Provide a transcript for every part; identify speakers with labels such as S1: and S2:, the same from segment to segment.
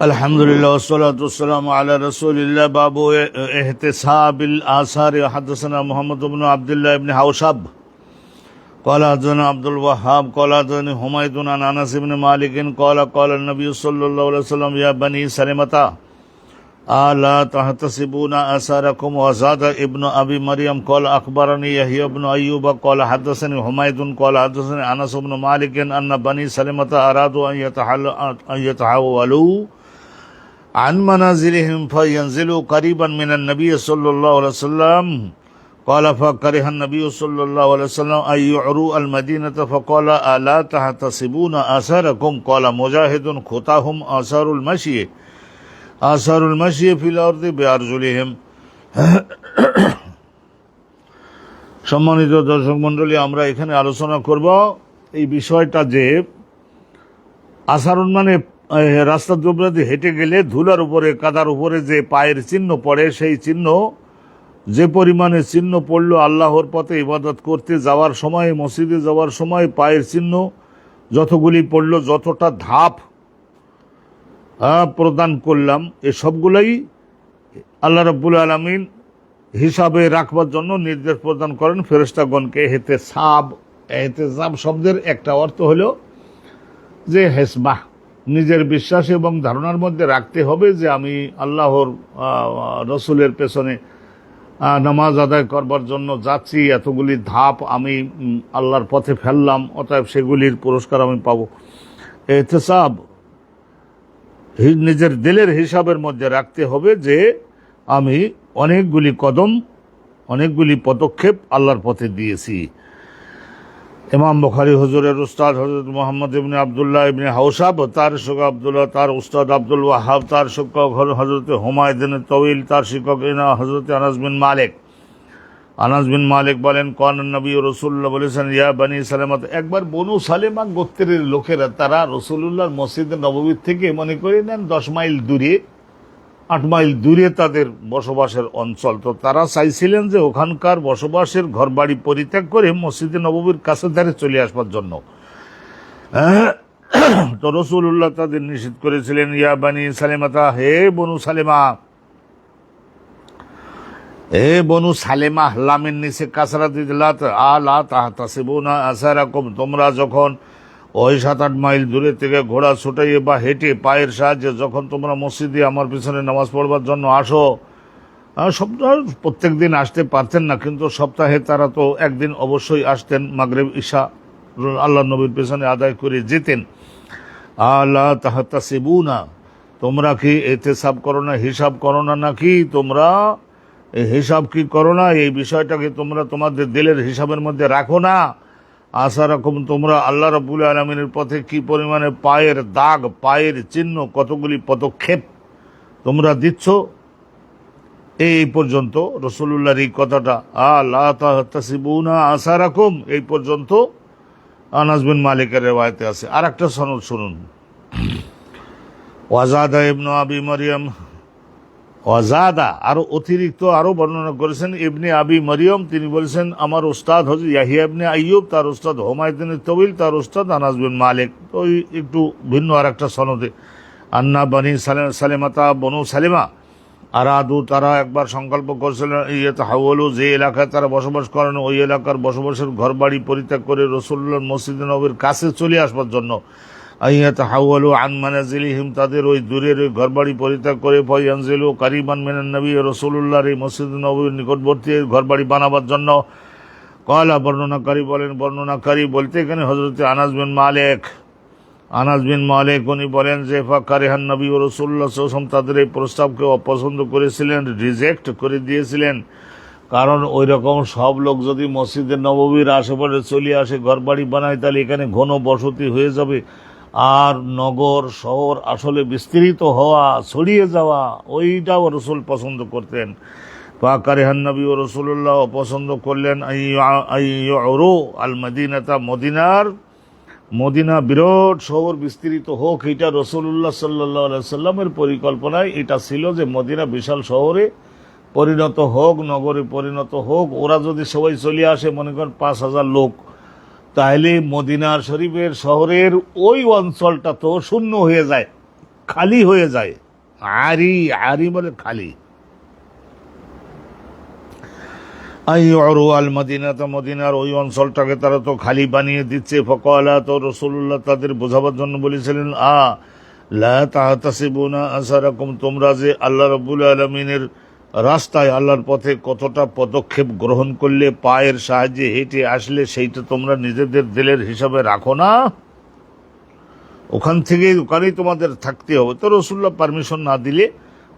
S1: আলহামদুলিল্লাহ ওয়াসসালাতু ওয়াসসালামু আলা রাসূলিল্লাহ। বাবু ইহতিসাবিল আসার। হাদাসানা মুহাম্মদ ইবনে আব্দুল্লাহ ইবনে হাওশাব قال حدثنا عبد الوهاب قال حدثني حميد عن انس بن مالك قال النبي صلى الله عليه وسلم يا بني سلمة الا تحتسبون اثاركم. وزاد ابن ابي مريم قال اخبرني يحيى بن ايوب قال حدثني حميد قال حدثني انس بن مالك ان بني سلمة ارادوا ان يتحولوا عن منازلهم فينزلوا قريبا من النبي صلى الله عليه وسلم. قال فكره النبي صلى الله عليه وسلم أن يعروا المدينة فقال ألا تحتسبون آثاركم. قال مجاهد خطاهم آثار المشي في الأرض بأرجلهم. সম্মানিত দর্শক মণ্ডলী, আমরা এখানে আলোচনা করব এই বিষয়টা যে আসারুন মানে রাস্তা দুবরাতে হেঁটে গেলে ধুলার উপরে কাদার উপরে যে পায়ের চিহ্ন পড়ে, সেই চিহ্ন যে পরিমাণে চিহ্ন পড়লো আল্লাহর পথে ইবাদত করতে যাওয়ার সময়, মসজিদে যাওয়ার সময় পায়ের চিহ্ন যতগুলি পড়লো, যতটা ধাপ প্রদান করলাম, এ সবগুলোই আল্লাহ রাব্বুল আলামিন হিসাবে রাখবার জন্য নির্দেশ প্রদান করেন ফেরেশতাগণকে। এহতেসাব শব্দের একটা অর্থ হলো যে হেসবাহ, নিজের বিশ্বাস এবং ধারণার মধ্যে রাখতে হবে যে আমি আল্লাহর রসুলের পেছনে নামাজ আদায় করবার জন্য যাচ্ছি, এতগুলি ধাপ আমি আল্লাহর পথে ফেললাম, অতএব সেগুলির পুরস্কার আমি পাবো। ইহতিসাব নিজের দিলের হিসাবের মধ্যে রাখতে হবে যে আমি অনেকগুলি পদক্ষেপ আল্লাহর পথে দিয়েছি। ইমাম বুখারী হুজুরের উস্তাদ হযরত মুহাম্মদ ইবনে আব্দুল্লাহ ইবনে হাওশাব, তার শিক্ষক আব্দুল্লাহ, তার উস্তাদ আব্দুল ওয়াহাব, তার শিক্ষক হযরত হুমায়দ ইবনে তাওয়িল, তার শিক্ষক হযরত আনাস বিন মালিক বলেন কান নবী রাসূলুল্লাহ বলেছেন ইয়া বনি সালেমা। একবার বনু সালেমা গোত্রের লোকেরা, তারা রাসূলুল্লাহর মসজিদে নববী থেকে মনে করে নেন 10 মাইল দূরে, 8 মাইল দূরে তাদের বসবাসের অঞ্চল। তো তারা চাইছিলেন যে ওখানকার বসবাসের ঘরবাড়ি পরিত্যাগ করে মসজিদে নববীর কাছে ধারে চলে আসবার জন্য। তো রাসূলুল্লাহ তাদের নিষেধ করেছিলেন ইয়া বনি সালেমাতা, হে বনু সালেমা, লামের নিচে কাসরা দিলাত আলা তাহতাসিবুনা আসারাকুম। তোমরা যখন ওই 7-8 মাইল দূরে থেকে ঘোড়া ছুটাইয়ে বা হেঁটে পায়ের সাহায্যে যখন তোমরা মসজিদে আমার পিছনে নামাজ পড়বার জন্য আসো, সপ্তাহ প্রত্যেক দিন আসতে পারতেন না, কিন্তু সপ্তাহে তারা তো একদিন অবশ্যই আসতেন, মাগরিব ঈশা আল্লাহ নবীর পেছনে আদায় করে যেতেন। আলা তাহতাসিবুনা, তোমরা কি ইহতিসাব করো না, হিসাব করো না, নাকি তোমরা এই হিসাব কি করো না, এই বিষয়টাকে তোমরা তোমাদের দিলের হিসাবের মধ্যে রাখো না? আসারাকুম, তোমরা আল্লাহ রাব্বুল আলামিনের পথে কি পরিমাণে পায়ের দাগ, পায়ের চিহ্ন, কতগুলি পদক্ষেপ তোমরা দিচ্ছ। এই পর্যন্ত রাসূলুল্লাহর এই কথাটা আলা তাহতাসিবুনা আসারাকুম, এই পর্যন্ত আনাস বিন মালিকের রিওয়ায়াতে আছে। আর একটা সনদ শুনুন। ওয়াজাদা ইবনু আবি মারইয়াম, ওয়াজাদা আরো অতিরিক্ত আরো বর্ণনা করেছেন ইবনে আবি মারইয়াম, তিনি বলেছেন আমার উস্তাদ হযরত ইয়াহিয়া ইবনে আইয়ুব, তার উস্তাদ হুমায়দ ইবনে তাওয়িল, তার উস্তাদ আনাস বিন মালিক। তো একটু ভিন্ন আর একটা সনদে আন্না বনি সালেমাতা, বনু সালেমা আরাদু, তারা একবার সংকল্প করেছিলেন ইয়াতাহাওয়ালু, যে এলাকায় তারা বসবাস করেন ওই এলাকার বসবাসের ঘরবাড়ি পরিত্যাগ করে রাসূলুল্লাহর মসজিদে নববীর কাছে চলে আসবার জন্য। ইয়াতাহাওয়ালু আন মানাজিলিহিম, তাদের ওই দূরের ওই ঘরবাড়ি পরিত্যাগ করে ফায়ানজিলু কারিবান মিনান নবী, রাসূলুল্লাহর এই মসজিদে নববীর নিকটবর্তী ঘরবাড়ি বানাবার জন্য। কলা বর্ণনাকারী বলতে এখানে হযরত আনাস বিন মালিক উনি বলেন যে ফাকারিহান নবী ও রাসূলুল্লাহ সাল্লাল্লাহু আলাইহি ওয়াসাল্লাম, তাদের এই প্রস্তাবকে অপছন্দ করেছিলেন, রিজেক্ট করে দিয়েছিলেন। কারণ ওই রকম সব লোক যদি মসজিদে নববীর আশেপাশে চলে আসে, ঘরবাড়ি বানায়, তাহলে এখানে ঘন বসতি হয়ে যাবে, আর নগর শহর আসলে বিস্তৃত হওয়া, ছড়িয়ে যাওয়া, ওইটাও রাসূল পছন্দ করতেন। ফাকারিহান নবী ও রাসূলুল্লাহ পছন্দ করলেন আইয়ুরু আল মদিনাতা, মদিনা বিরাট শহর বিস্তৃত হোক, এটা রাসূলুল্লাহ সাল্লাল্লাহু আলাইহি ওয়াসাল্লামের পরিকল্পনায় এটা ছিল যে মদিনা বিশাল শহরে পরিণত হোক, নগরে পরিণত হোক। ওরা যদি সবাই চলে আসে, মনে করেন 5,000 লোক, তাহলে মদিনার শরীফের শহরের ওই অঞ্চলটা তো শূন্য হয়ে যায়, খালি হয়ে যায়। আরি, আরি বলে খালি। আল মদিনাতে, মদিনার ওই অঞ্চলটাকে তারা তো খালি বানিয়ে দিচ্ছে। ফকালা, তো রসুল্লাহ তাদের বোঝাবার জন্য বলেছিলেন, লা তাহতাসিবুনা আসারাকুম, তোমরা যে আল্লাহ রাব্বুল আলামিনের রাস্তায়, আল্লাহর পথে কতটা পদক্ষেপ গ্রহণ করলে, পায়ের সাহায্যে হেঁটে আসলে, সেইটা তোমরা নিজেদের দিলের হিসাবে রাখো না। ওখানেই তোমাদের থাকতে হবে। তো রসুল্লাহ পারমিশন না দিলে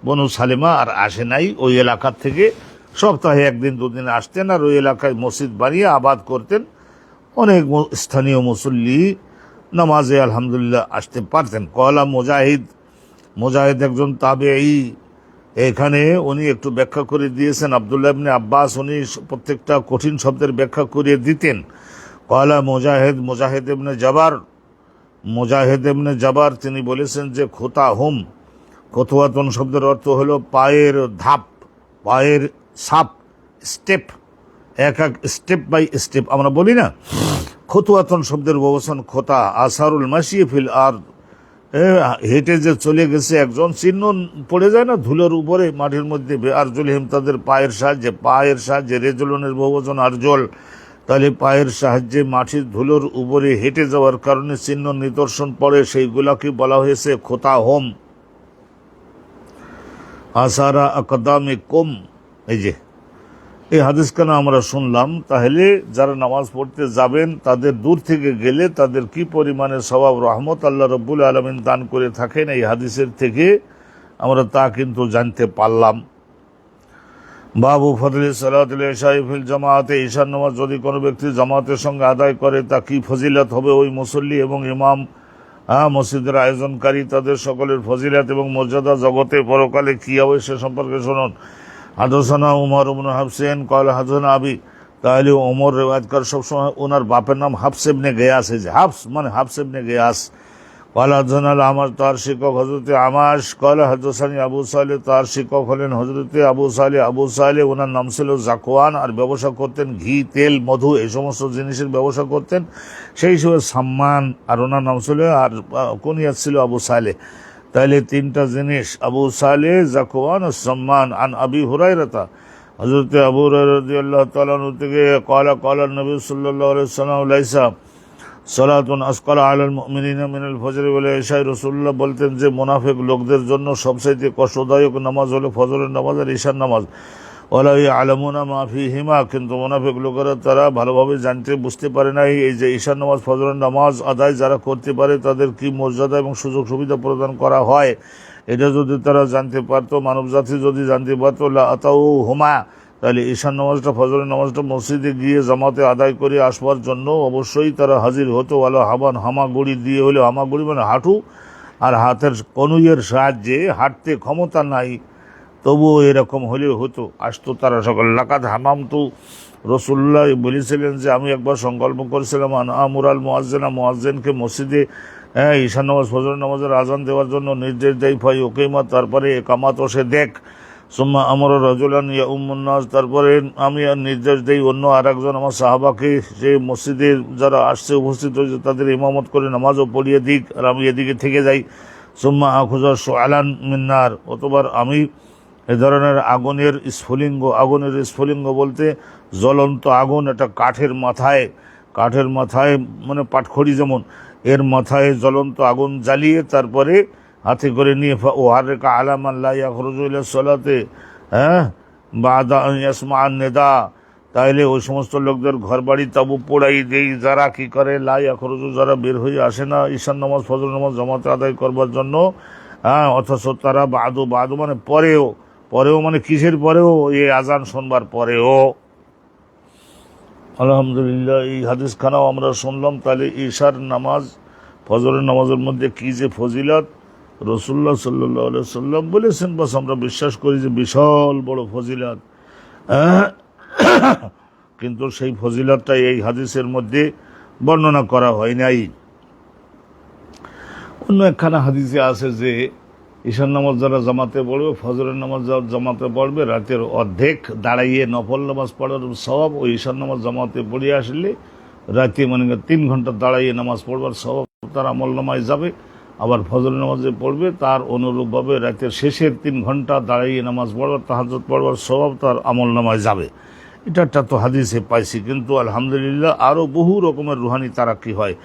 S1: বনু সালেমা আর আসে নাই। ওই এলাকার থেকে সপ্তাহে একদিন দুদিন আসতেন, আর ওই এলাকায় মসজিদ বানিয়ে আবাদ করতেন। অনেক স্থানীয় মুসল্লি নামাজে আলহামদুলিল্লাহ আসতে পারতেন। কলা মুজাহিদ, মুজাহিদ একজন তাবেঈ, এখানে উনি একটু ব্যাখ্যা করে দিয়েছেন। আব্দুল্লাহ ইবনে আব্বাস, উনি প্রত্যেকটা কঠিন শব্দের ব্যাখ্যা করে দিতেন। কলা মুজাহিদ, মুজাহিদ ইবনে জাবার, মুজাহিদ ইবনে জাবার তিনি বলেছেন যে খোতা হুম, খতুয়াতন শব্দের অর্থ হলো পায়ের ধাপ, পায়ের সাপ, স্টেপ, এক এক স্টেপ বাই স্টেপ আমরা বলি না। খতুয়াতন শব্দের ব্যবসান খোতা, আসারুল মাসিয়ে ফিল, আর হেঁটে যে চলে গেছে একজন, চিহ্ন পড়ে যায় না ধুলোর উপরে মাটির মধ্যে, আরজুলহিম তাদের পায়ের সাহায্যে, পায়ের সাহায্যে রেজলনের বহুবচন আরজল, তাহলে পায়ের সাহায্যে মাটির ধুলোর উপরে হেঁটে যাওয়ার কারণে চিহ্ন নিদর্শন পড়ে, সেইগুলাকে বলা হয়েছে খোতা হোম। আসারা আকদামে কুম, এই হাদিস কেন আমরা শুনলাম? তাহলে যারা নামাজ পড়তে যাবেন তাদের দূর থেকে গেলে তাদের কি পরিমাণে সওয়াব রহমত আল্লাহ রাব্বুল আলামিন দান করে থাকেন, এই হাদিসের থেকে আমরা তা কিন্তু জানতে পারলাম। বাবু ফজলে সালাতুল ইশা ফিল জামাতে, ঈশার নামাজ যদি কোনো ব্যক্তি জামাতের সঙ্গে আদায় করে তা কি ফজিলত হবে। ওই মুসল্লি এবং ইমাম, মসজিদের আয়োজনকারী, তাদের সকলের ফজিলত এবং মর্যাদা জগতে পরকালে কি হবে সে সম্পর্কে শুনুন। হাদসানা উমর ইবনে হাফসেন ক্বালা হাদসানা আবি, তাহলে ওমর রেওয়ায়তকার সবসময় ওনার বাপের নাম হাফস ইবনে গিয়াস, হাফস মানে হাফস ইবনে গিয়াস। ক্বালা হাদসানা আমাশ, তার শিক্ষক হযরতে আমাশ। ক্বালা হাদসানি আবু সালেহ, তার শিক্ষক হলেন হযরতে আবু সালেহ। আবু সালেহ ওনার নাম ছিল জাকওয়ান, আর ব্যবসা করতেন ঘি, তেল, মধু, এই সমস্ত জিনিসের ব্যবসা করতেন। সেই সময় সাম্মান, আর ওনার নাম ছিল, আর কুনিয়াত ছিল আবু সালেহ। তাহলে তিনটা জিনিস, আবু সালেহ, জাকওয়ান, সাম্মান। আন আবি হুরায়রা, হযরত আবু হুরায়রা রাদিয়াল্লাহু তাআলা আনহু থেকে, ক্বালা ক্বালা নবী সাল্লাল্লাহু আলাইহি ওয়াসাল্লাম, লাইসা সালাতুন আসকালা আলাল মুমিনিনা মিনাল ফজর ওয়াল ইশা, রাসূলুল্লাহ বলতেন যে মুনাফিক লোকদের জন্য সবচাইতে কষ্টদায়ক নামাজ হলো ফজরের নামাজ আর ঈশার নামাজ। ওয়ালা ইয়ালামুনা মা ফীহিমা, কিন্তু মুনাফিক লোকেরা তারা ভালোভাবে জানতে বুঝতে পারে না এই যে ঈশার নামাজ, ফজরের নামাজ আদায় যারা করতে পারে তাদের কি মর্যাদা এবং সুযোগ সুবিধা প্রদান করা হয়, এটা যদি তারা জানতে পারতো, মানব জাতি যদি জানতে পারতো, লা আতাউ হুমা, তাহলে ঈশার নামাজটা, ফজরের নামাজটা মসজিদে গিয়ে জামাতে আদায় করে আসবার জন্য অবশ্যই তারা হাজির হতো। ওয়ালা হাবান, হামাগুড়ি দিয়ে হলে, হামাগুড়ি মানে হাঁটু, আর হাতের কনুইয়ের সাহায্যে, হাঁটতে ক্ষমতা নাই তবুও এরকম হলে হতো, আসতো তারা সকল। লাকাদ হামামতু, রসুল্লাহ বলেছিলেন যে আমি একবার সংকল্প করেছিলাম, আমুরাল মুয়াজ্জিনা, মুয়াজ্জিনকে মসজিদে ঈশান নামাজ, ফজর নামাজের আজান দেওয়ার জন্য নির্দেশ দেয়। ফাই ওকেমা, তারপরে একামাত সে দেখ। সুম্মা আমর রাজুলান ইয়াউমুন নাস, তারপরে আমি নির্দেশ দেই অন্য আর একজন আমার সাহাবাকে, যে মসজিদে যারা আসছে উপস্থিত হয়েছে তাদের ইমামত করে নামাজও পড়িয়ে দিক, আর আমি এদিকে থেকে যাই। সুম্মা আখুজা সুআলান মিন্নার, অতবার আমি এ ধরনের আগুনের স্ফুলিঙ্গ, আগুনের স্ফুলিঙ্গ বলতে জ্বলন্ত আগুন, এটা কাঠের মাথায় মানে পাটখড়ি যেমন, এর মাথায় জ্বলন্ত আগুন জ্বালিয়ে তারপরে হাতে করে নিয়ে ওয়ারেকা আলামান লা ইয়াখরুজু ইলা সালাতে, বাদা আন ইয়াসমা আন নিদা, তাইলে ওই সমস্ত লোকদের ঘর বাড়ি তাবু পোড়াই দেই যারা কি করে, লা ইয়াখরুজু, যারা বের হয়ে আসে না ঈশান নামাজ, ফজর নামাজ জামাতে আদায় করবার জন্য, অথচ তারা বাদু মানে পরেও মানে কিসের পরেও, এই আজান শোনবার পরেও। আলহামদুলিল্লাহ, এই হাদিসখানাও আমরা শুনলাম। তাহলে ঈশার নামাজ, ফজরের নামাজের মধ্যে কি যে ফজিলত রাসূলুল্লাহ সাল্লাল্লাহু আলাইহি ওয়াসাল্লাম বলেছেন, বাস আমরা বিশ্বাস করি যে বিশাল বড় ফজিলত, কিন্তু সেই ফজিলতটা এই হাদিসের মধ্যে বর্ণনা করা হয় নাই। অন্য একখানা হাদিসে আছে যে ঈশান নামাজ যারা জামাতে পড়বে, ফজরের নামাজ যারা জামাতে পড়বে, রাতের অর্ধেক দাঁড়াইয়ে নফল নামাজ পড়ার স্বভাব, ওই ঈশান নামাজ জামাতে পড়িয়ে আসলে রাতে মানে 3 ঘন্টা দাঁড়াইয়ে নামাজ পড়বার স্বভাব তার আমল নামায় যাবে। আবার ফজর নামাজে পড়বে, তার অনুরূপভাবে রাতের শেষের 3 ঘন্টা দাঁড়িয়ে নামাজ পড়বার, তাহাজ্জুদ পড়বার স্বভাব তার আমল নামায় যাবে। এটা তো হাদিসে পাইছি, কিন্তু আলহামদুলিল্লাহ আরও বহু রকমের রুহানি তারাক্কি হয়।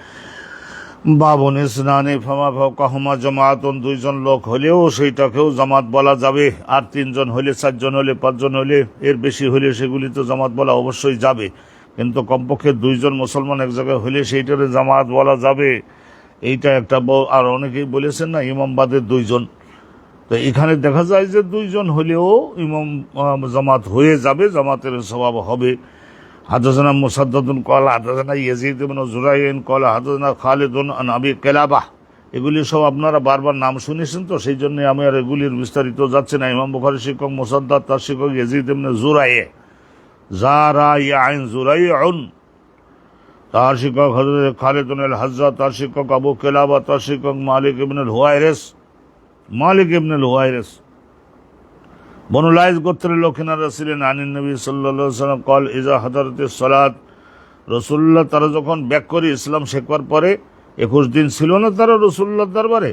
S1: বাবনে স্নানে ফামা ফাওকাহুমা জামাআতুন, 2 জন লোক হলেও সেইটাকেও জামাত বলা যাবে। আর 3 জন হলে, 4 জন হলে, 5 জন হলে, এর বেশি হলে সেগুলি তো জামাত বলা অবশ্যই যাবে, কিন্তু কমপক্ষে 2 জন মুসলমান এক জায়গায় হলে সেইটারে জামাত বলা যাবে। এইটা একটা। আর অনেকেই বলেছেন না ইমাম বাদে 2 জন, তো এখানে দেখা যায় যে 2 জন হলেও ইমাম জামাত হয়ে যাবে, জামাতের স্বভাব হবে। হাদাসানা মুসাদ্দাদুন ক্বালা হাদাসানা ইয়াজিদ ইবনে জুরাইন ক্বালা হাদাসানা খালিদুন আন আবি কিলাবাহ, এগুলি সব আপনারা বারবার নাম শুনেছেন, তো সেই জন্য আমি আর এগুলির বিস্তারিত যাচ্ছে না। ইমাম বুখারীর শিক্ষক মুসাদ্দাদ, তার শিক্ষক ইয়াজিদ ইবনে জুরাই, জারা ইয়াইন জুরাইউন, তার শিক্ষক হযরত খালিদুন আল হাজ্জা, তার শিক্ষক আবু কিলাবা, তার শিক্ষক মালিক ইবনে হুয়াইরিস। বনু লাইস গোত্রের লোকেরা ছিলেন। আনিন নবী সাল্লাল্লাহু আলাইহি ওয়াসাল্লাম কল ইজা হাদারাতিস সালাত, রাসূলুল্লাহ তারা যখন ব্যাক করে ইসলাম শেখার পরে 21 দিন ছিল না তারা রাসূলুল্লাহর দরবারে,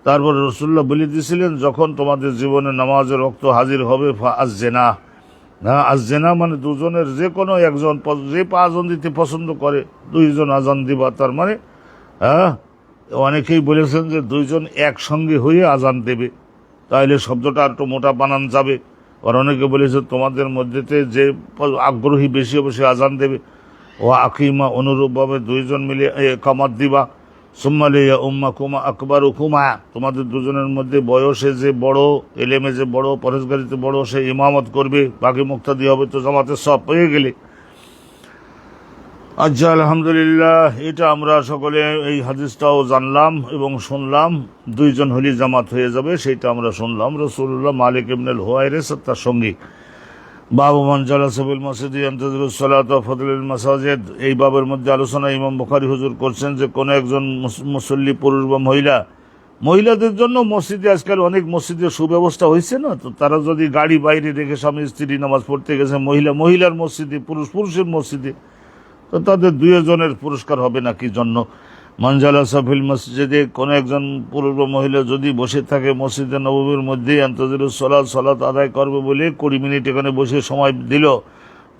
S1: তারপরে রাসূলুল্লাহ বলে দিয়েছিলেন যখন তোমাদের জীবনে নামাজের ওয়াক্ত হাজির হবে ফাআজ্জিনা, আজ্জিনা মানে 2 জনের যে কোনো একজন, যে আজান দিতে পছন্দ করে 2 জন আজান দিবা। তার মানে অনেকেই বলেছেন যে 2 জন একসঙ্গে হয়ে আজান দেবে, তাহলে শব্দটা আর একটু মোটা বানান যাবে। আর অনেকে বলেছে তোমাদের মধ্যেতে যে আগ্রহী বেশি হবে সে আজান দেবে। ও আকিমা, অনুরূপভাবে 2 জন মিলে কামাত দিবা। সুম্মালিয়া উম্মা কুমা আকবর হুকুমা, তোমাদের 2 জনের মধ্যে বয়সে যে বড়, এলেমে যে বড়, পরহেজগারিতে বড়, সে ইমামত করবে, বাকি মুক্তাদি হবে। তো জামাতের সব পেয়ে গেলে। আচ্ছা, আলহামদুলিল্লাহ, এটা আমরা সকলে এই হাদিসটাও জানলাম এবং শুনলাম। 2 জন হলি জামাত হয়ে যাবে, সেইটা আমরা শুনলাম। রাসূলুল্লাহ মালিক ইবনে হুয়াইরিস তার সঙ্গী। বাবু মান জালাসা বিল মসজিদি ইয়ানতাজিরুস সালাত ওয়া ফাদলুল মাসাজিদ, এই বাবের মধ্যে আলোচনা ইমাম বুখারী হুজুর করছেন যে কোন একজন মুসল্লি, পুরুষ বা মহিলাদের জন্য মসজিদে আজকাল অনেক মসজিদের সুব্যবস্থা হয়েছে না, তো তারা যদি গাড়ি বাইরে রেখে স্বামী স্ত্রী নামাজ পড়তে গেছে, মহিলার মসজিদে, পুরুষের মসজিদে, তো তাদের 2 জনের পুরস্কার হবে না কি জন্য? মানজালাসা ফিল মসজিদে, কোন একজন পুরুষ বা মহিলা যদি বসে থাকে মসজিদে নববীর মধ্যে, আনতাজিরুস সালাত আদায় করবে বলে 20 মিনিট এখানে বসে সময় দিল,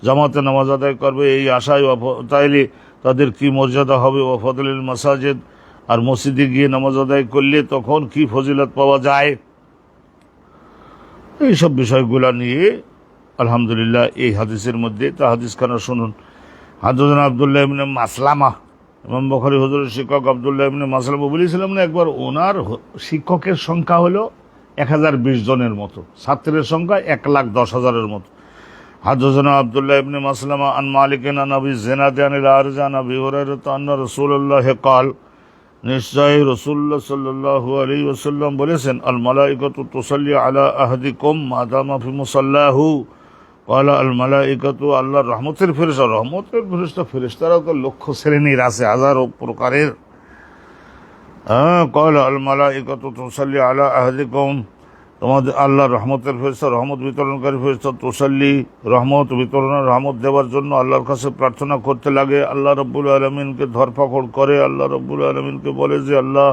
S1: জামাতে নামাজ আদায় করবে এই আশায়, তাইলে তাদের কি মর্যাদা হবে? ওয়া ফাদলুল মাসাজিদ, আর মসজিদে গিয়ে নামাজ আদায় করলে তখন কি ফজিলত পাওয়া যায়? এইসব বিষয়গুলা নিয়ে আলহামদুলিল্লাহ এই হাদিসের মধ্যে, তা হাদিসখানা শুনুন। হাদাসানা আব্দুল্লাহ ইবনে মাসলামা, ইমাম বুখারী হুজুরের শিক্ষক আব্দুল্লাহ ইবনে মাসলামা বলেছিলাম না একবার, ওনার শিক্ষকের সংখ্যা হলো 1020 জনের মতো, ছাত্রের সংখ্যা 1,10,000-এর মতো। হাদাসানা আব্দুল্লাহ ইবনে মাসলামা আন মালিক আন আবি জিনাদ আনিল আরজ আন আবি হুরায়রা আন্না রাসূলুল্লাহ ক্বাল, নিশ্চয়ই রাসূলুল্লাহ সাল্লাল্লাহু আলাইহি ওয়াসাল্লাম বলেছেন, আল মালাইকাতু তুসাল্লি আলা আহাদিকুম মা দামা ফি মুসাল্লাহু, ক্বালা আল মালাইকাতু, আল্লাহর রহমতের ফেরেশতা, ফেরেশতারা তো লক্ষ শ্রেণীর আছে, হাজারো প্রকারের। ক্বালা আল মালাইকাতু তুসাল্লি আলা আহাদিকুম, তোমাদের আল্লাহর রহমতের ফেরেশতা, রহমত বিতরণকারী ফেরেশতা, তুসাল্লি, রহমত বিতরণ, রহমত দেওয়ার জন্য আল্লাহর কাছে প্রার্থনা করতে লাগে, আল্লাহ রাব্বুল আলামিনকে ধরপাকড় করে, আল্লাহ রাব্বুল আলামিনকে বলে যে আল্লাহ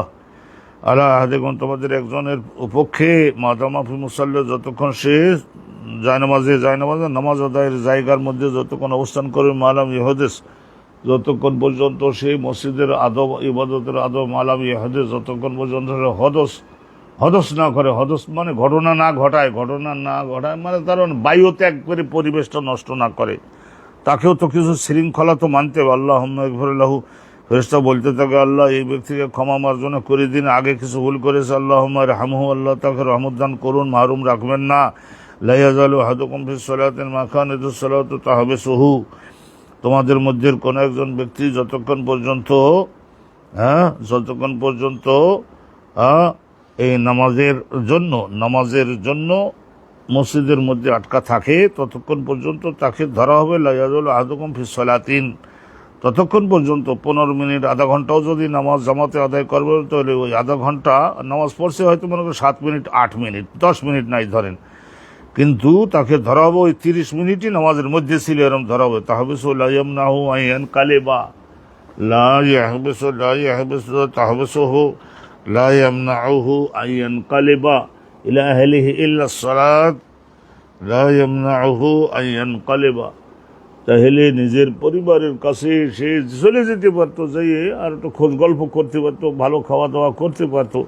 S1: আলা আহাদিকুম, তোমাদের একজনের পক্ষে মাদামা ফি মুসাল্লা, যতক্ষণ সে জায়নামাজে নামাজ আদায়ের জায়গার মধ্যে যতক্ষণ অবস্থান করে, মালাম ইহদেস, যতক্ষণ পর্যন্ত সেই মসজিদের আদব, ইবাদতের আদব, মালাম ইহদেস, যতক্ষণ পর্যন্ত হদস না করে। হদস মানে ঘটনা না ঘটায় মানে তার বায়ু ত্যাগ করে পরিবেশটা নষ্ট না করে। তাকেও তো কিছু শৃঙ্খলা তো মানতে হবে। আল্লাহুম্মা ইগফির লাহু, ফেরেশতা বলতে থাকে আল্লাহ এই ব্যক্তিকে ক্ষমা মার্জনা করে দিন, আগে কিছু ভুল করেছে, আল্লাহুম্মা ইরহামহু, আল্লাহ তাকে রহমত দান করুন, মাহরুম রাখবেন না। লা ইয়াজালু আহাদুকুম ফিস সালাতিন মা কানাতিস সালাতু তাহবিসুহু, তোমাদের মধ্যে কোন একজন ব্যক্তি যতক্ষণ পর্যন্ত এই নামাজের জন্য মসজিদের মধ্যে আটকা থাকে, ততক্ষণ পর্যন্ত তাকে ধরা হবে। লা ইয়াজালু আহাদুকুম ফিস সালাতিন, ততক্ষণ পর্যন্ত 15 মিনিট, আধা ঘন্টাও যদি নামাজ জামাতে আদায় করবে, তাহলে ওই আধা ঘন্টা নামাজ পড়ছে হয়তো মনে করেন 7 মিনিট, 8 মিনিট, 10 মিনিট নাই ধরেন, কিন্তু তাকে ধরা হবে ওই 30 মিনিটই নামাজের মধ্যে ছিল, এরকম ধরা হবে। তাহবিসু লা ইয়ামনাহু আন ইয়ানকালিবা, লা ইয়াহবিসু তাহবিসুহু লা ইয়ামনাউহু আন ইয়ানকালিবা ইলা আহলিহি ইল্লা সালাত, লা ইয়ামনাউহু আন ইয়ানকালিবা, তাহলে নিজের পরিবারের কাছে সে চলে যেতে পারতো, যাইয়ে আর একটু খোঁজ গল্প করতে পারতো, ভালো খাওয়া দাওয়া করতে পারতো,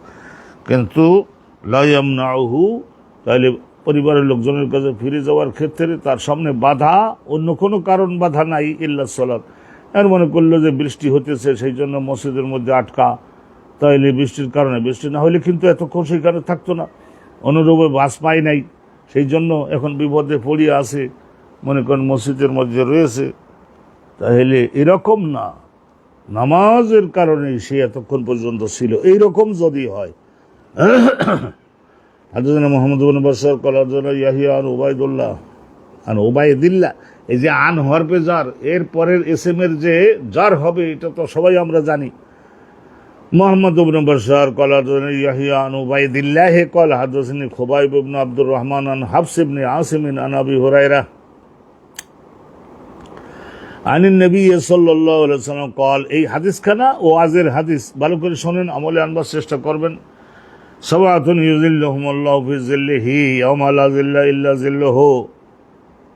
S1: কিন্তু লা ইয়ামনাউহু, তাহলে পরিবারের লোকজনের কাছে ফিরে যাওয়ার ক্ষেত্রে তার সামনে বাধা, অন্য কোনো কারণ বাধা নাই, ইল্লা সালাত। আর মনে করলো যে বৃষ্টি হতেছে সেই জন্য মসজিদের মধ্যে আটকা, তাইলে বৃষ্টির কারণে, বৃষ্টি না হলে কিন্তু এতক্ষণ সেখানে থাকতো না। অনুরূপে বাস পাই নাই, সেই জন্য এখন বিপদে পড়িয়ে আছে, মনে করেন মসজিদের মধ্যে রয়েছে, তাহলে এরকম না, নামাজের কারণে সে এতক্ষণ পর্যন্ত ছিল, এইরকম যদি হয়। হাদাসানা মুহাম্মদ ইবনে বাশশার ক্বালা হাদাসানা ইয়াহইয়া আন উবাইদুল্লাহ আন উবাইদিল্লাহ, এই যে আন হরফে জার, এর পরের এসএমের যে জার হবে এটা তো সবাই আমরা জানি। মুহাম্মদ ইবনে বাশশার ক্বালা হাদাসানা ইয়াহইয়া আন উবাইদিল্লাহ ক্বালা হাদাসানি খুবাইব ইবনে আব্দুর রহমান আন হাফস ইবনে আসিম আন আবি হুরায়রা আনিন নবী সাল্লাল্লাহু আলাইহি ওয়াসাল্লাম ক্বাল, এই হাদিসখানা ওয়াজের হাদিস, ভালো করে শোনেন, আমলে আনবার চেষ্টা করবেন। সাবাতুন ইউযিল্লুহুমুল্লাহু ফি যিল্লিহি ইয়াওমা লা যিল্লা ইল্লা যিল্লুহু,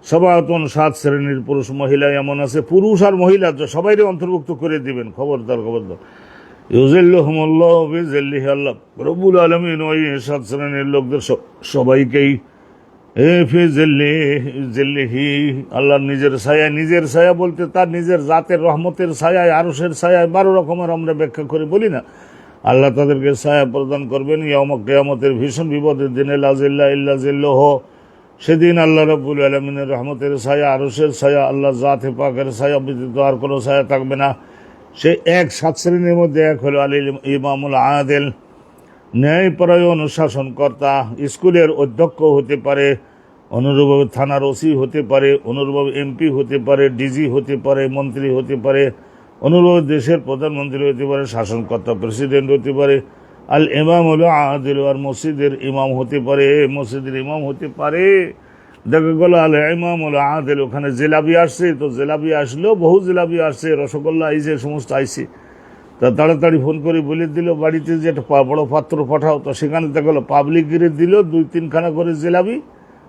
S1: সাবাতুন, 7 শ্রেণীর পুরুষ মহিলা এমন আছে, পুরুষ আর মহিলা সবাইকে অন্তর্ভুক্ত করে দিবেন, খবরদার খবরদার। ইউযিল্লুহুমুল্লাহু ফি যিল্লিহি, আল্লাহ রব্বুল আলামিন ওই 7 শ্রেণীর লোকদের সবাইকেই ফি যিল্লিহি, আল্লাহর নিজের ছায়া, নিজের ছায়া বলতে তার নিজের জাতের রহমতের ছায়ায়, আরশের ছায়ায়, 12 রকমের আমরা ব্যাখ্যা করে বলি না, আল্লাহ তাদেরকে ছায়া প্রদান করবেন। ইয়াউমা কিয়ামতের ভীষণ বিপদের দিনে, লা যিল্লা ইল্লা যিল্লুহু, সেদিন আল্লাহ রাব্বুল আলামিনের রহমতের ছায়া, আরশের ছায়া, আল্লাহ জাতে পাকের ছায়া ব্যতীত আর কোনো ছায়া থাকবে না। সে 7 শ্রেণীর মধ্যে এক হলো আল ইমামুল আদিল, ন্যায়পরায়ণ শাসনকর্তা, স্কুলের অধ্যক্ষ হতে পারে, অনুরূপভাবে থানার ওসি হতে পারে, অনুরূপভাবে এমপি হতে পারে, ডিজি হতে পারে, মন্ত্রী হতে পারে, অনুরূপভাবে দেশের প্রধানমন্ত্রী হতে পারে, শাসনকর্তা প্রেসিডেন্ট হতে পারে। আল ইমামুল আদিল, আর মসজিদের ইমাম হতে পারে, মসজিদের ইমাম হতে পারে। দেখা গেল আল ইমামুল আদিল, ওখানে জিলাপি আসছে, তো জিলাপি আসলো, বহু জিলাপি আসছে, রসগোল্লা আইছে, সমস্ত আইছে, তা তাড়াতাড়ি ফোন করে বলে দিল বাড়িতে যে একটা বড় পাত্র পাঠাও, তো সেখানে দেখা গেলো পাবলিক গিরে দিল 2-3 খানা করে জিলাপি,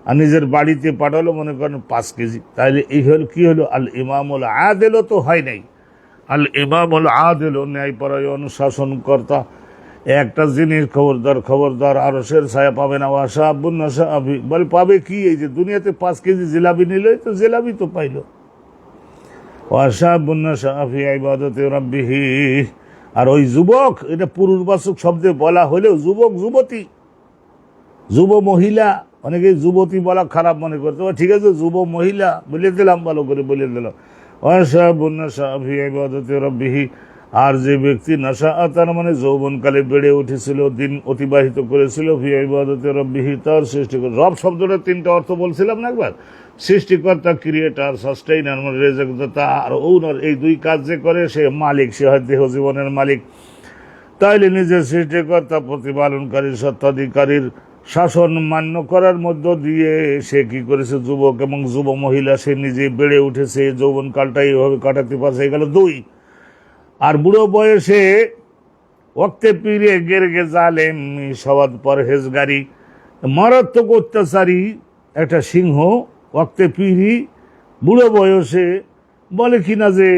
S1: আর নিজের বাড়িতে পাঠালো মনে করেন 5 কেজি। তাহলে এই হল কি হলো, আল ইমামুল আদিল তো হয় নাই, আল ইমামুল আদিল, ন্যায়পরায়ণ শাসনকর্তা। একটা জিনিস খবরদার খবরদার, আরশের ছায়া পাবে না, ওয়াশাবুন নাশাআফি, বলে পাবে কি, এই যে দুনিয়াতে 5 কেজি জিলাপি নিল, তো জিলাপি তো পাইলো। ওয়াশাবুন নাশাআফি ইবাদাতি রাব্বিহি, আর ওই যুবক, এটা পুরুষবাচক শব্দে বলা হলেও যুবক যুবতী, যুব মহিলা, অনেকে যুবতী বলা খারাপ মনে করতে, ঠিক আছে যুব মহিলা বলে দিলাম, ভালো করে বলে দিলাম। ওয়াশাবুন নাশাআফি ইবাদাতি রাব্বিহি, আর যে ব্যক্তি নাশা, তার মানে যৌবনকালে বেড়ে উঠেছিল, দিন অতিবাহিত করেছিল, ফি ইবাদাতি রাব্বিহি, তার সৃষ্টিকর্তা। রব শব্দটা 3টা অর্থ বলছিলাম না একবার, সৃষ্টিকর্তা, ক্রিয়েটার, সাস্টেইনার, মানে রেজেকদাতা, আর ওনার, এই 2 কাজ যে করে সে মালিক, সে হয় দেহ জীবনের মালিক। তাইলে নিজের সৃষ্টিকর্তা, প্রতিপালনকারী, সত্ত্বাধিকারীর শাসন মান্য করার মধ্য দিয়ে সে কি করেছে, যুবক এবং যুব মহিলা, সে নিজে বেড়ে উঠেছে, যৌবনকালটা এইভাবে কাটাতে পারছে, গেল 2। আর বুড়ো বয়সে ওয়াক্তে পীরে গেরগে জালেম, সওয়াদ পরহেজগারি, মারাত্মক অত্যাচারী একটা সিংহ, ওয়াক্তে পীরি, বুড়ো বয়সে বলে কিনা যে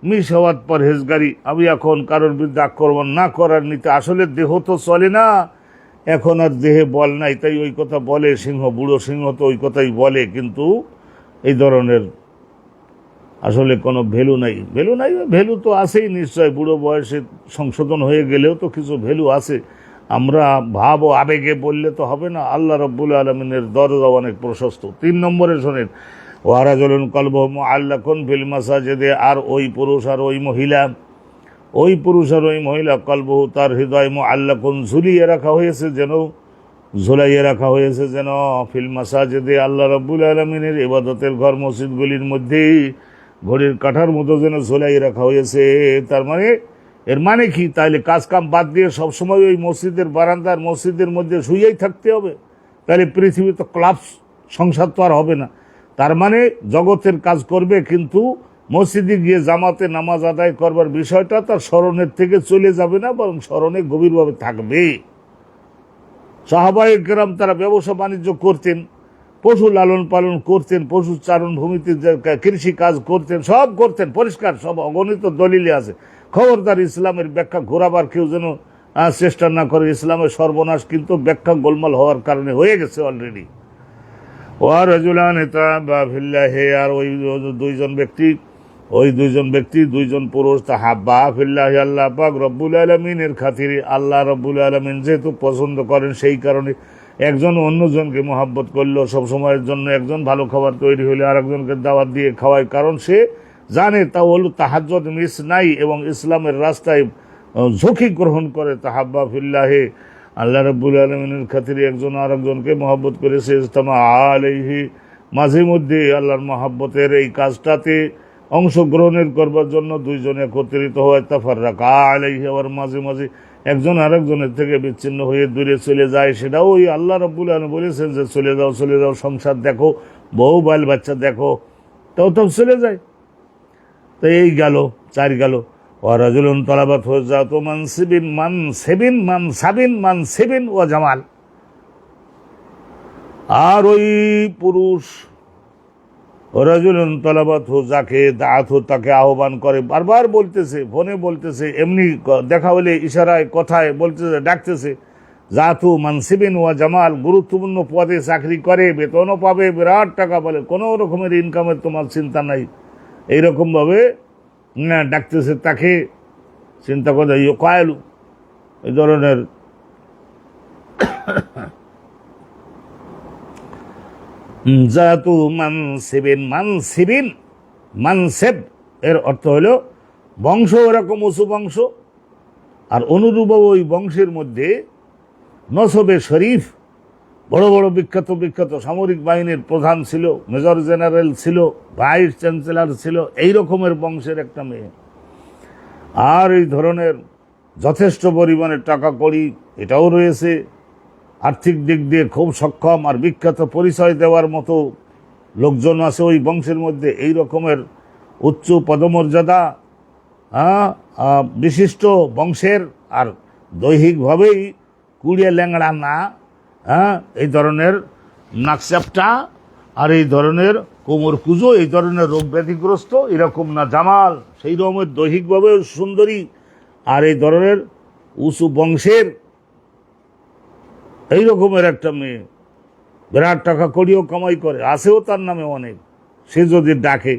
S1: মিশওয়াত পরহেজগারি, আমি এখন কারোর বিরুদ্ধে আক্রমণ না করার নীতি, আসলে দেহ তো চলে না, এখন আর দেহে বল নাই, তাই ওই কথা বলে সিংহ, বুড়ো সিংহ তো ওই কথাই বলে, কিন্তু এই ধরনের আসলে কোনো ভ্যালু নাই, ভ্যালু তো আছেই নিশ্চয়, বুড়ো বয়সে সংশোধন হয়ে গেলেও তো কিছু ভ্যালু আছে, আমরা ভাব ও আবেগে বললে তো হবে না। আল্লাহ রাব্বুল আলামিনের দরজা অনেক প্রশস্ত। 3 নম্বরে শোনেন, ওয়ারাজুলুন কলবুহু মুআল্লাকুন ফিল মাসাজিদে, আর ওই পুরুষ আর ওই মহিলা, কলবুহু, তার হৃদয়, মুআল্লাকুন, ঝুলিয়ে রাখা হয়েছে, ঝুলাইয়ে রাখা হয়েছে যেন, ফিল মাসাজিদে, আল্লাহ রাব্বুল আলামিনের ইবাদতের ঘর মসজিদগুলির মধ্যেই ঘড়ির কাঁটার মতো যেন ঝুলাইয়ে রাখা হয়েছে। তার মানে, এর মানে কি, তাইলে কাজ কাম বাদ দিয়ে সবসময় ওই মসজিদের বারান্দার, মসজিদের মধ্যে শুয়েই থাকতে হবে? তাহলে পৃথিবী তো ক্লাব সংসার তো আর হবে না। তার মানে জগতের কাজ করবে, কিন্তু মসজিদে গিয়ে জামাতে নামাজ আদায় করবার বিষয়টা তার স্মরণের থেকে চলে যাবে না, বরং স্মরণে গভীরভাবে থাকবে। সাহাবায়ে কেরাম তারা ব্যবসা বাণিজ্য করতেন, পশু লালন পালন করতেন, পশু চারণ ভূমিতে কৃষি কাজ করতেন, সব করতেন, পরিষ্কার, সব অগণিত দলিলে আছে। খবরদার ইসলামের ব্যাখ্যা ঘোরাবার কেউ যেন চেষ্টা না করে। ইসলামের সর্বনাশ কিন্তু ব্যাখ্যা গোলমাল হওয়ার কারণে হয়ে গেছে অলরেডি। আর ওই দুইজন ব্যক্তি দুইজন পুরুষ তাহাব্বা ফিল্লাহি, আল্লাহ পাক রব্বুল আলামিনের খাতিরে, আল্লাহ রব্বুল আলামিন যেহেতু পছন্দ করেন সেই কারণে একজন অন্যজনকে মহাব্বত করলো। সবসময়ের জন্য একজন ভালো খাবার তৈরি হলে আর একজনকে দাওয়াত দিয়ে খাওয়ায়, কারণ সে জানে তা হলো তাহাজ্জুদ মিস নাই এবং ইসলামের রাস্তায় ঝুঁকি গ্রহণ করে। তাহাব্বা ফিল্লাহি, আল্লাহ রাব্বুল আলামিনের খাতিরে একজন আর একজনকে মহব্বত করেছে। ইজতামা আলাইহি, মাঝে মধ্যে আল্লাহর মহব্বতের এই কাজটাতে অংশগ্রহণের করবার জন্য দুইজন একত্রিত হয়। তাফাররাকা আলাইহি, আবার মাঝে মাঝে একজন আর একজনের থেকে বিচ্ছিন্ন হয়ে দূরে চলে যায়। সেটাও ওই আল্লাহ রাব্বুল আলামিন বলেছেন যে চলে যাও, সংসার দেখো, বউ বাল বাচ্চা দেখো, তাও চলে যায়। তো এই গেল, 4 গেল। ওয়ারাজুলুন তালাবাত হুজ্জাতু মানসিবিন ওয়া জামাল। আর ওই পুরুষ ওয়ারাজুলুন তালাবাত, যাকে দাআত, তাকে আহ্বান করে, বারবার বলতেছে, ফোনে বলতেছে, এমনি দেখা হলে ইশারায় কথায় বলতেছে, ডাকতেছে, জাতু মানসিবিন ওয়া জামাল, গুরুত্বপূর্ণ পদে চাকরি করে, বেতনও পাবে, বিরাট টাকা, বলে কোনো রকমের ইনকামের তোমার চিন্তা নাই, এইরকম ভাবে ডাকতেছে তাকে। চিন্তা করে ইউকায়লু, এই ধরনের জাতু মানসেব এর অর্থ হলো বংশ এরকম উঁচু বংশ, আর অনুরূপ ওই বংশের মধ্যে নসবে শরীফ, বড় বড় বিখ্যাত সামরিক বাহিনীর প্রধান ছিল, মেজর জেনারেল ছিল, ভাইস চ্যান্সেলর ছিল, এই রকমের বংশের একটা মেয়ে। আর এই ধরনের যথেষ্ট পরিমাণে টাকা কড়ি এটাও রয়েছে, আর্থিক দিক দিয়ে খুব সক্ষম আর বিখ্যাত পরিচয় দেওয়ার মতো লোকজন আছে ওই বংশের মধ্যে। এই রকমের উচ্চ পদমর্যাদা বিশিষ্ট বংশের, আর দৈহিকভাবেই কুড়িয়ে ল্যাংড়া না, এই ধরনের নাকচাপটা, আর এই ধরনের কোমর কুজো, এই ধরনের রোগ ব্যাধিগ্রস্ত এরকম না, জামাল সেই রকমের দৈহিকভাবে সুন্দরী, আর এই ধরনের উঁচু বংশের এই রকমের একটা মেয়ে, বিরাট টাকা কড়িও কামাই করে, আসেও তার নামে অনেক। সে যদি ডাকে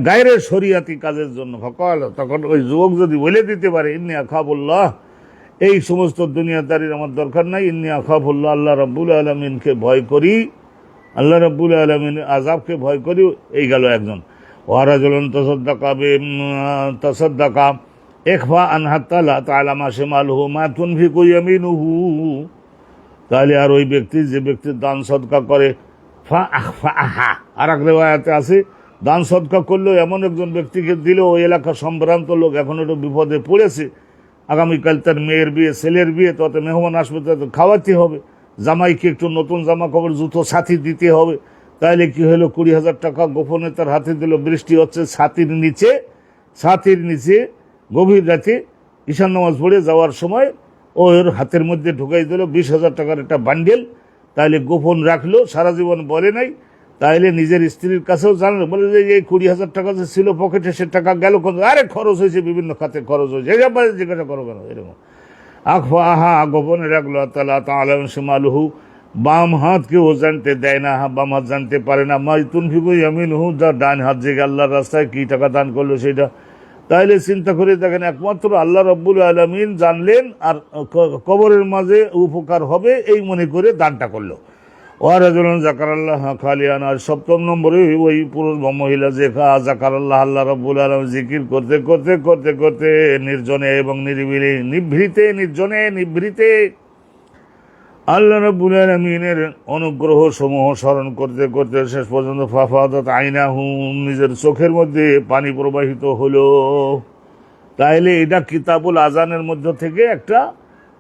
S1: গায়রে শরিয়াতি কাজের জন্য, ফকাল, তখন ওই যুবক যদি বলে দিতে পারে, ইন্নী আখাফুল্লাহ, এই সমস্ত দুনিয়াদারির আমার দরকার নাই, ইন্নী আখাফুল্লাহ, আল্লাহ রাব্বুল আলামিনকে ভয় করি, আল্লাহ রাব্বুল আলামিনের আযাবকে ভয় করি, এই গেল একজন। ওয়ারাজুলুন তাসাদ্দাকা ইখফা আন হাত্তা লা তা'লামা শিমালুহু মা তুনফিকু ইয়ামিনুহু। তাহলে আর ওই ব্যক্তি, যে ব্যক্তি দান সদকা করে, আর এক রিওয়ায়াতে আছে দান সদকা করলেও এমন একজন ব্যক্তিকে দিল, ওই এলাকার সম্ভ্রান্ত লোক এখন একটু বিপদে পড়েছে, আগামীকাল তার মেয়ের বিয়ে, ছেলের বিয়ে, তত মেহমান আসবে, তত খাওয়াতে হবে, জামাইকে একটু নতুন জামা কাপড় জুতো সাথী দিতে হবে। তাইলে কি হলো, 20,000 টাকা গোপনে তার হাতে দিল। বৃষ্টি হচ্ছে, ছাতির নিচে গভীর রাতে ঈশান নামাজ পড়ে যাওয়ার সময় ওর হাতের মধ্যে ঢুকাই দিল 20,000 টাকার একটা বান্ডেল। তাইলে গোপন রাখলো, সারা জীবন বলে নাই। তাইলে নিজের স্ত্রীর কাছেও জানলো, বলে যে এই 20,000 টাকা যে ছিল পকেটে, সে টাকা গেল কোন, আরে খরচ হয়েছে, বিভিন্ন খাতে খরচ হয়েছে, এই ব্যাপারে জিজ্ঞাসা করো কেন, এরকম আখফা গোপনে রাখলো। তাআলা তাআলাম শিমালুহু, বাম হাতকে ও জানতে দেয় না, বাম হাত জানতে পারে না। মা তুনফিকু ইয়ামিনুহু, যার ডান হাত জেগে আল্লাহর রাস্তায় কি টাকা দান করলো সেটা। তাইলে চিন্তা করে দেখেন, একমাত্র আল্লাহ রাব্বুল আলামিন জানলেন, আর কবরের মাঝে উপকার হবে এই মনে করে দানটা করলো। ওয়ারাজুলুন যাকারাল্লাহ খালিয়ান, আর 7 নম্বরে ওই পুরুষ বা মহিলা যে যাকারাল্লাহ, আল্লাহ রাব্বুল আলামিন জিকির করতে করতে করতে করতে নির্জনে এবং নিরিবিলি, নিভৃতে আল্লাহ রাব্বুল আলামিনের অনুগ্রহ সমূহ স্মরণ করতে করতে শেষ পর্যন্ত ফাফাদাত আইনাহু, নিজের চোখের মধ্যে পানি প্রবাহিত হলো। তাইলে এটা কিতাবুল আজানের মধ্য থেকে একটা,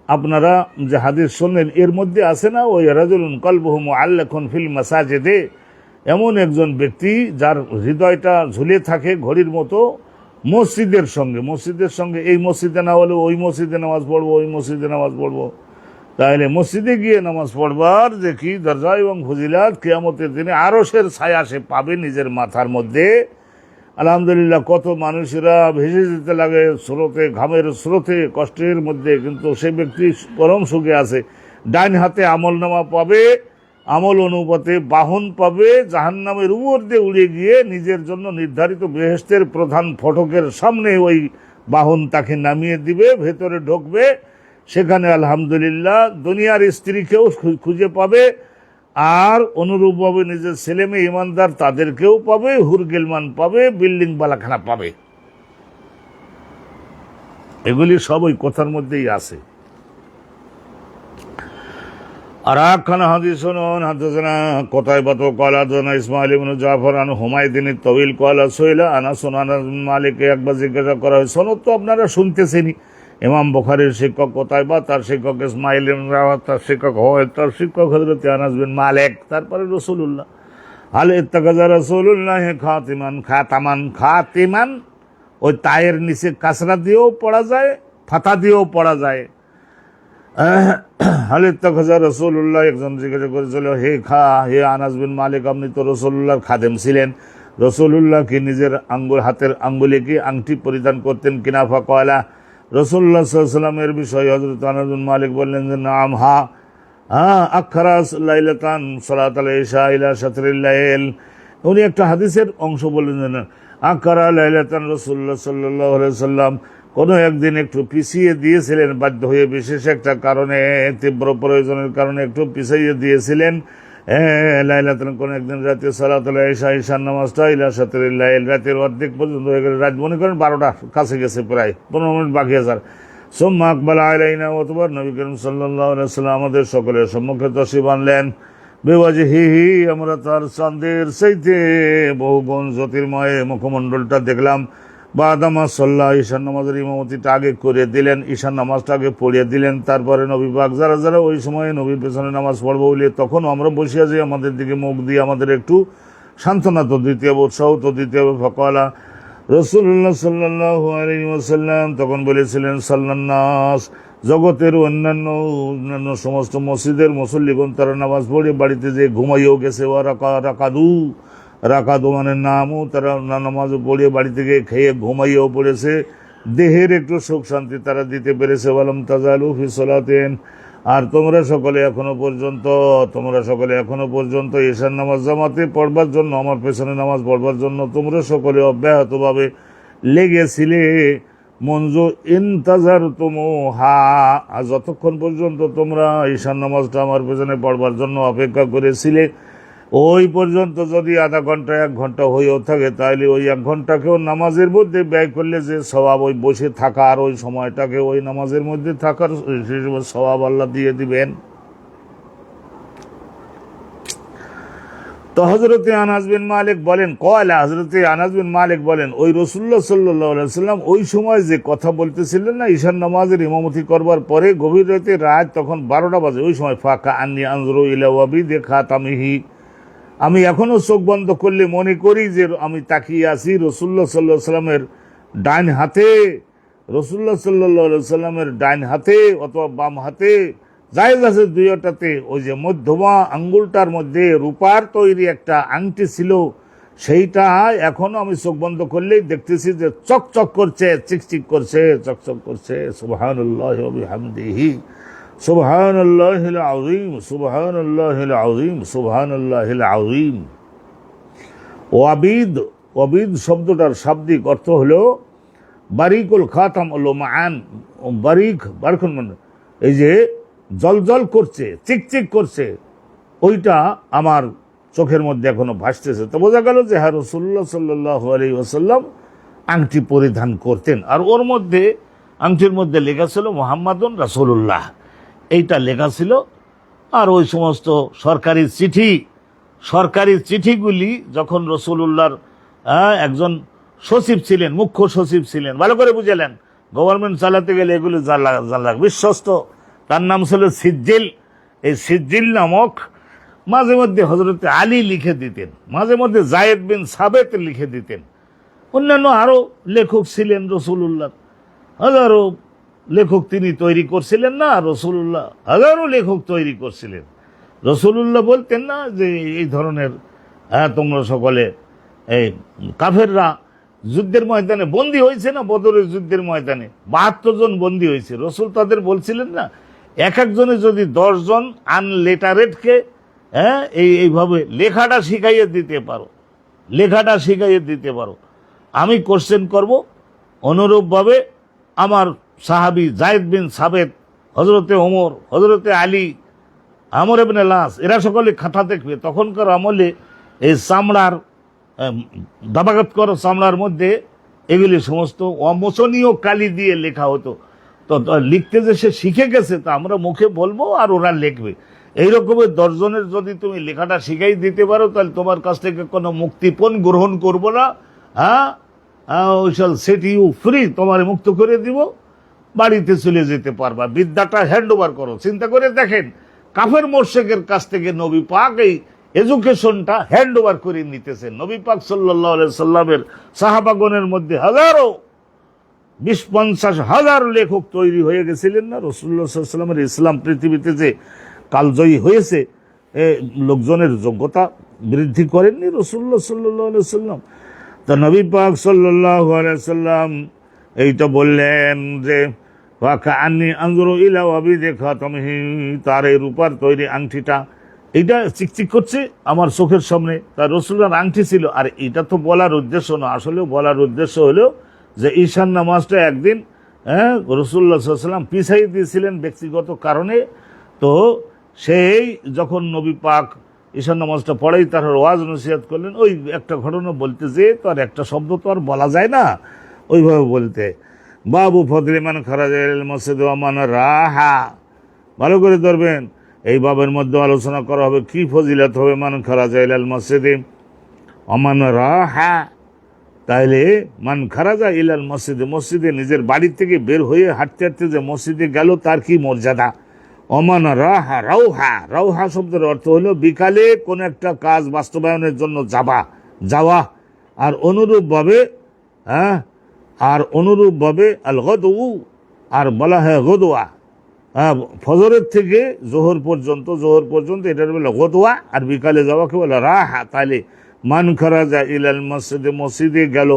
S1: আপনারা যে হাদিস শুনলেন এর মধ্যে আছে না, ওই রাজুলুন কলবুহু মুআল্লাকুন ফিল মাসাজিদে, এমন একজন ব্যক্তি যার হৃদয়টা ঝুলে থাকে ঘড়ির মতো মসজিদের সঙ্গে, এই মসজিদে না হলে ওই মসজিদে নামাজ পড়বো, ওই মসজিদে নামাজ পড়বো। তাহলে মসজিদে গিয়ে নামাজ পড়বার যে কি দরজা এবং ফজিলাত, কিয়ামতের দিনে আরশের ছায়া সে পাবে নিজের মাথার মধ্যে। আলহামদুলিল্লাহ, কত মানুষেরা ভেসে যেতে লাগে স্রোতে, ঘামের স্রোতে, কষ্টের মধ্যে, কিন্তু সে ব্যক্তি পরম সুখে আছে। ডাইন হাতে আমলনামা পাবে, আমল অনুপাতে বাহন পাবে, জাহান্নামের উপর দিয়ে উড়ে গিয়ে নিজের জন্য নির্ধারিত বেহেশতের প্রধান ফটকের সামনে ওই বাহন তাকে নামিয়ে দিবে, ভেতরে ঢুকবে। সেখানে আলহামদুলিল্লাহ দুনিয়ার স্ত্রীকেও খুঁজে পাবে, আর অনুরূপভাবে নিজের ছেলে মেয়ে ইমানদার তাদেরকেও পাবে, হুরগেলমান পাবে, বিল্ডিং বালাখানা পাবে। এগুলি সব ওই কথার মধ্যেই আছে। আর একখানা হাদিস শুনুন। হাদাসানা কতাইবাত ক্বালা হাদাসানা ইসমাঈল ইবনে জাফর আন হুমায়দিন আত-তাওয়িল ক্বালা সুইলা আনাস আন মালিককে একবার জিজ্ঞাসা করা হয়, সনদ তো আপনারা শুনতেছেনই, ইমাম বুখারীর শিক্ষক কতাইবা, তার শিক্ষক ইসমাঈল ইবনে জাফর, তার শিক্ষক তার শিক্ষক হযরত আনাস বিন মালিক, তারপরে রাসূলুল্লাহ। হাল ইত্তাখাযা রাসূলুল্লাহ খাতিমান, ওই তায়ের নিচে কাসরা দিয়েও পড়া যায়, ফাতা দিয়েও পড়া যায়। হাল ইত্তাখাযা রাসূলুল্লাহ, একজন জিজ্ঞাসা করেছিল, হে আনাস বিন মালিক, আপনি তো রাসূলুল্লাহর খাদেম ছিলেন, রাসূলুল্লাহ কি নিজের হাতের আঙ্গুলে কি আংটি পরিধান করতেন কিনা? ফাকালা, রাসূলুল্লাহ সাল্লাল্লাহু আলাইহি ওয়াসাল্লামের বিষয়ে হযরত আনাস বিন মালিক বললেন যে নাম, আখরা লাইলাতান সালাতুল ইশা ইলা শাতরিল লাইল। উনি একটা হাদিসের অংশ বললেন যে আখরা লাইলাতান রাসূলুল্লাহ সাল্লাল্লাহু আলাইহি ওয়াসাল্লাম কোনো একদিন একটু পিছিয়ে দিয়েছিলেন, বাধ্য হয়ে, বিশেষ একটা কারণে, তীব্র প্রয়োজনের কারণে একটু পিছিয়ে দিয়েছিলেন লাইলাতুন, কোন একদিন রাতে সালাতুল ইশা, ঈশার নামাজটা ইলা শাতরিল লাইল, রাতের অর্ধেক পর্যন্ত হয়ে গেল। রাত মনে করেন 12টা কাছে গেছে, প্রায় 15 মিনিট বাকি আছে। সুম্মা আকবালা আলাইনা, অতঃপর নবী করিম সাল্লাল্লাহু আলাইহি ওয়াসাল্লাম আমাদের সকলের সম্মুখে তশরিফ আনলেন। বিওয়াজহিহি, আমরা তার চাঁদের চাইতে বহুগুণ জ্যোতির্ময় মুখমণ্ডলটা দেখলাম। বাদামা সাল্লাহ, ঈশান নামাজের ইমামতিটা আগে করে দিলেন, ঈশান নামাজটা আগে পড়িয়ে দিলেন। তারপরে নবী পাক যারা ওই সময় নবীর পেছনে নামাজ পড়বো বলে তখন আমরা বসিয়া যাই, আমাদের দিকে মুখ দিয়ে আমাদের একটু সান্ত্বনা তো দিতে হবে, উৎসাহ তো দিতে হবে। ফাকালা রাসূলুল্লাহ সাল্লাল্লাহু আলাইহি ওয়াসাল্লাম তখন বলেছিলেন, সাল্লান্নাস, জগতের অন্যান্য সমস্ত মসজিদের মুসল্লিগণ তারা নামাজ পড়ে বাড়িতে যে ঘুমাইও গেছে, ওয়া রাকাদু মানে নামও, তারা নামাজ পড়ে বাড়ি থেকে খেয়ে ঘুমাইয়েও পড়েছে, দেহের একটু সুখ শান্তি তারা দিতে পেরেছে। ওয়ালাম তাজালু ফি সালাতিন, আর তোমরা সকলে এখনো পর্যন্ত ঈশার নামাজ জামাতে পড়বার জন্য, আমার পেছনে নামাজ পড়বার জন্য তোমরা সকলে অব্যাহতভাবে লেগেছিলে। মনজু ইনতাজার তুমুহা, যতক্ষণ পর্যন্ত তোমরা ঈশার নামাজটা আমার পেছনে পড়বার জন্য অপেক্ষা করেছিলে, ওই পর্যন্ত যদি আধা ঘন্টা 1 ঘন্টা হয়েও থাকে, তাহলে ওই 1 ঘন্টাকেও নামাজের মধ্যে ব্যয় করলে যে সওয়াব, ওই বসে থাকার ওই সময়টাকে ওই নামাজের মধ্যে থাকার সওয়াব আল্লাহ দিয়ে দিবেন। তো হযরতে আনাস বিন মালিক বলেন, ওই রাসূলুল্লাহ সাল্লাল্লাহু আলাইহি ওয়াসাল্লাম ওই সময় যে কথা বলতেছিলেন না, ঈশান নামাজের ইমামতি করবার পরে গভীর রাত তখন 12টা বাজে, ওই সময় ফাঁকা আন্নি আনজুরু ইলা ওয়াবিদি খাতামিহি, আমি এখনো চোখ বন্ধ করলে মনে করি যে আমি তাকিয়ে আছি রাসূলুল্লাহ সাল্লাল্লাহু আলাইহি ওয়াসাল্লামের ডাইন হাতে, অথবা বাম হাতে, জায়েজ আছে দুইটাতে, ওই যে মধ্যমা আঙ্গুলটার মধ্যে রূপার তৈরি একটা আংটি ছিল, সেইটা এখনো আমি চোখ বন্ধ করলেই দেখতেছি যে চকচক করছে, চিকচিক করছে, চকচক করছে। সুবহানাল্লাহি ওয়া বিহামদিহি, সুবহানাল্লাহিল আযীম, সুবহানাল্লাহিল আযীম, সুবহানাল্লাহিল আযীম। ওয়াবিদ শব্দটার শাব্দিক অর্থ হলো বারিকুল খাতাম, মান বারকুন, মানে এই যে জলজল করছে, চিকচিক করছে, ওইটা আমার চোখের মধ্যে এখনো ভাসতেছে। তো বোঝা গেল যে হ্যাঁ, রাসূলুল্লাহ সাল্লাল্লাহু আলাইহি ওয়াসাল্লাম আংটি পরিধান করতেন, আর ওর মধ্যে আংটির মধ্যে লেখা ছিল মুহাম্মাদুন রাসূলুল্লাহ, এইটা লেখা ছিল। আর ওই সমস্ত সরকারি চিঠিগুলি যখন রাসূলুল্লাহর একজন সচিব ছিলেন, মুখ্য সচিব ছিলেন, ভালো করে বুঝেলেন, গভর্নমেন্ট চালাতে গেলে এগুলি জানলা বিশ্বস্ত, তার নাম ছিল সিজিল। এই সিজিল নামক মাঝে মধ্যে হজরতে আলী লিখে দিতেন, মাঝে মধ্যে জায়েদ বিন সাবেত লিখে দিতেন। অন্যান্য আরো লেখক ছিলেন রসুলুল্লাহ, হাজারো লেখক তিনি তৈরি করছিলেন না, রসুলুল্লাহ হাজারো লেখক তৈরি করছিলেন। রসুলুল্লাহ বলতেন না যে এই ধরনের তোমরা সকলে, এই কাফেররা যুদ্ধের ময়দানে বন্দী হয়েছে না, বদরের যুদ্ধের ময়দানে 72 জন বন্দী হয়েছে। রসুল তাদের বলছিলেন না, এক একজনে যদি 10 জন আনলেটারেটকে এইভাবে লেখাটা শিখাইয়ে দিতে পারো, লেখাটা শিখাইয়ে দিতে পারো, আমি কোশ্চেন করব। অনুরূপভাবে আমার সাহাবি জায়েদ বিন সাবেত, হজরতে ওমর, হজরতে আলী, আমর ইবনে লাস, এরা সকলে খাতা দেখবে। তখনকার আমলে এই চামড়ার দাবাঘাত করা চামড়ার মধ্যে এগুলি সমস্ত অমোচনীয় কালি দিয়ে লেখা হতো। তো লিখতে যে সে শিখে গেছে তা আমরা মুখে বলবো আর ওরা লিখবে। এইরকমের 10 জনের যদি তুমি লেখাটা শিখাই দিতে পারো, তাহলে তোমার কাছ থেকে কোনো মুক্তিপণ গ্রহণ করবো না। We shall set you free, তোমার মুক্ত করে দিব, বাড়িতে চলে যেতে পারবা, বিদ্যাটা হ্যান্ড ওভার করো। চিন্তা করে দেখেন, কাফের মোরশেকের কাছ থেকে নবী পাক এই এডুকেশনটা হ্যান্ড ওভার করে নিতেছেন। নবী পাক সাল্লাল্লাহু আলাইহি সাল্লামের সাহাবাগণের মধ্যে হাজারো 20-50 হাজার লেখক তৈরি হয়ে গেছিলেন না। রাসূলুল্লাহ সাল্লাল্লাহু আলাইহি ওয়াসাল্লামের ইসলাম পৃথিবীতে যে কালজয়ী হয়েছে, লোকজনের যোগ্যতা বৃদ্ধি করেননি রাসূলুল্লাহ সাল্লাল্লাহু আলাইহি ওয়াসাল্লাম। তো নবী পাক সাল্লাল্লাহু আলাইহি সাল্লাম এইটা বললেন যে ওয়াকাআন্নী আনজুরু ইলা ওয়াবিদি খাতামিহি, তার এই রূপার তৈরি আংটিটা এইটা চিকচিক করছে আমার চোখের সামনে। তার রাসূলের আংটি ছিল। আর এটা তো বলার উদ্দেশ্য না, আসলে বলার উদ্দেশ্য হলো যে ঈশান নামাজটা একদিন রাসূলুল্লাহ সাল্লাল্লাহু আলাইহি ওয়াসাল্লাম পিছাই দিয়েছিলেন ব্যক্তিগত কারণে। তো সেই যখন নবী পাক ঈশান নামাজটা পড়াই তার ওয়াজ নসিহত করলেন, ওই একটা ঘটনা বলতে যে তার একটা শব্দ তো আর বলা যায় না, ওইভাবে বলতে বাবু ফদলি মান খারাজা ইলাল মসজিদ ওয়া মান রাহা, ভালো করে ধরবেন। এই বাবের মধ্যে আলোচনা করা হবে কি ফজিলত হবে মান খারাজা ইলাল মসজিদ ওয়া মান রাহা। তাইলে মান খারাজা ইলাল মসজিদ, মসজিদে নিজের বাড়ি থেকে বের হয়ে হাঁটতে হাঁটতে যে মসজিদে গেল তার কি মর্যাদা। অমান রাহা রাউহা, রাউহা শব্দের অর্থ হলো বিকালে কোন একটা কাজ বাস্তবায়নের জন্য যাওয়া। আর অনুরূপভাবে আল গদউ, আর বলা হয় গদওয়া, ফজরের থেকে জোহর পর্যন্ত এটার বলে গদওয়া, আর বিকালে যাওয়াকে বলে রাহা। তাইলে মান খারাজা ইলাল মসজিদে, মসজিদে গেল,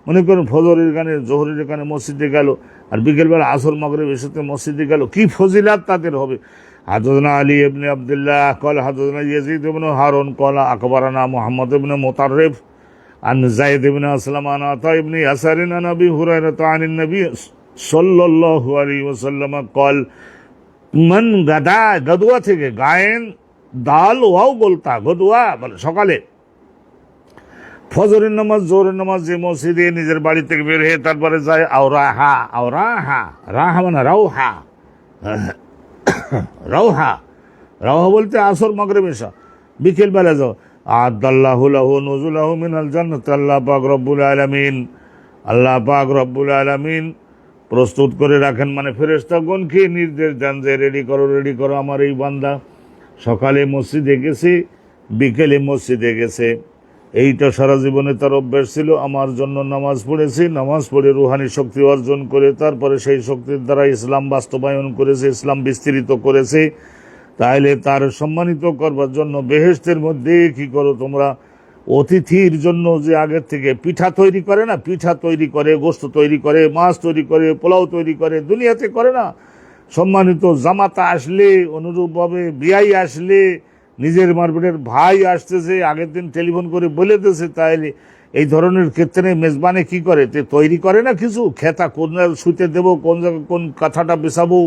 S1: মনে করুন ফজরের গানে জোহরের গানে মসজিদে গেল, আর বিকেলবেলা আসর মাগরিবের সাথে মসজিদে গেল, কি ফজিলাত তাদের হবে। হাদদানা আলী ইবনে আব্দুল্লাহ قال حدثنا يزيد بن هارون قال اخبرنا محمد بن مطرف عن زيد بن اسلم عن عطاء بن يسار عن ابي هريره عن النبي صلى الله عليه وسلم قال من غدا, গদওয়া থেকে গায়েন দাল ওয়াও বলতা, গদওয়া বলে সকালে ফজরের নামাজ জোহরের নামাজ যে মসজিদে নিজের বাড়ি থেকে বের হয়ে তারপরে যায়, আওরাহা, রাহা মানে রাউহা, রাউহা বলতে আসর মাগরিব এশা, বিকেল বেলা যাও। আদাল্লাহু লাহু নুজুলাহু মিনাল জান্নাত, আল্লাহ পাক রব্বুল আলামিন প্রস্তুত করে রাখেন, মানে ফেরেশতাগণকে নির্দেশ দেন যে রেডি করো আমার এই বান্দা সকালে মসজিদে গেছে, বিকেলে মসজিদে গেছে। এইটা সারা জীবনে তার অভ্যাস ছিল, আমার জন্য নামাজ পড়েছে, নামাজ পড়ে রুহানি শক্তি অর্জন করে তারপরে সেই শক্তির দ্বারা ইসলাম বাস্তবায়ন করেছে, ইসলাম বিস্তৃত করেছে। তাইলে তার সম্মানিত করবার জন্য বেহেশতের মধ্যে কি করো তোমরা, অতিথির জন্য যে আগের থেকে পিঠা তৈরি করে না, পিঠা তৈরি করে, গোশত তৈরি করে, মাছ তৈরি করে, পোলাও তৈরি করে, দুনিয়াতে করে না। সম্মানিত জামাতা আসলে, অনুরূপভাবে বিয়াই আসলে, নিজের মারপেটের ভাই আসতেছে, আগের দিন টেলিফোন করে বলে দিয়েছে, তাইলে এই ধরনের ক্ষেত্রে মেজবানে কি করে, তৈরি করে না কিছু, খেতা কোন শুতে দেবো, কোন জায়গায় কোন কাঁথাটা বেছাবো,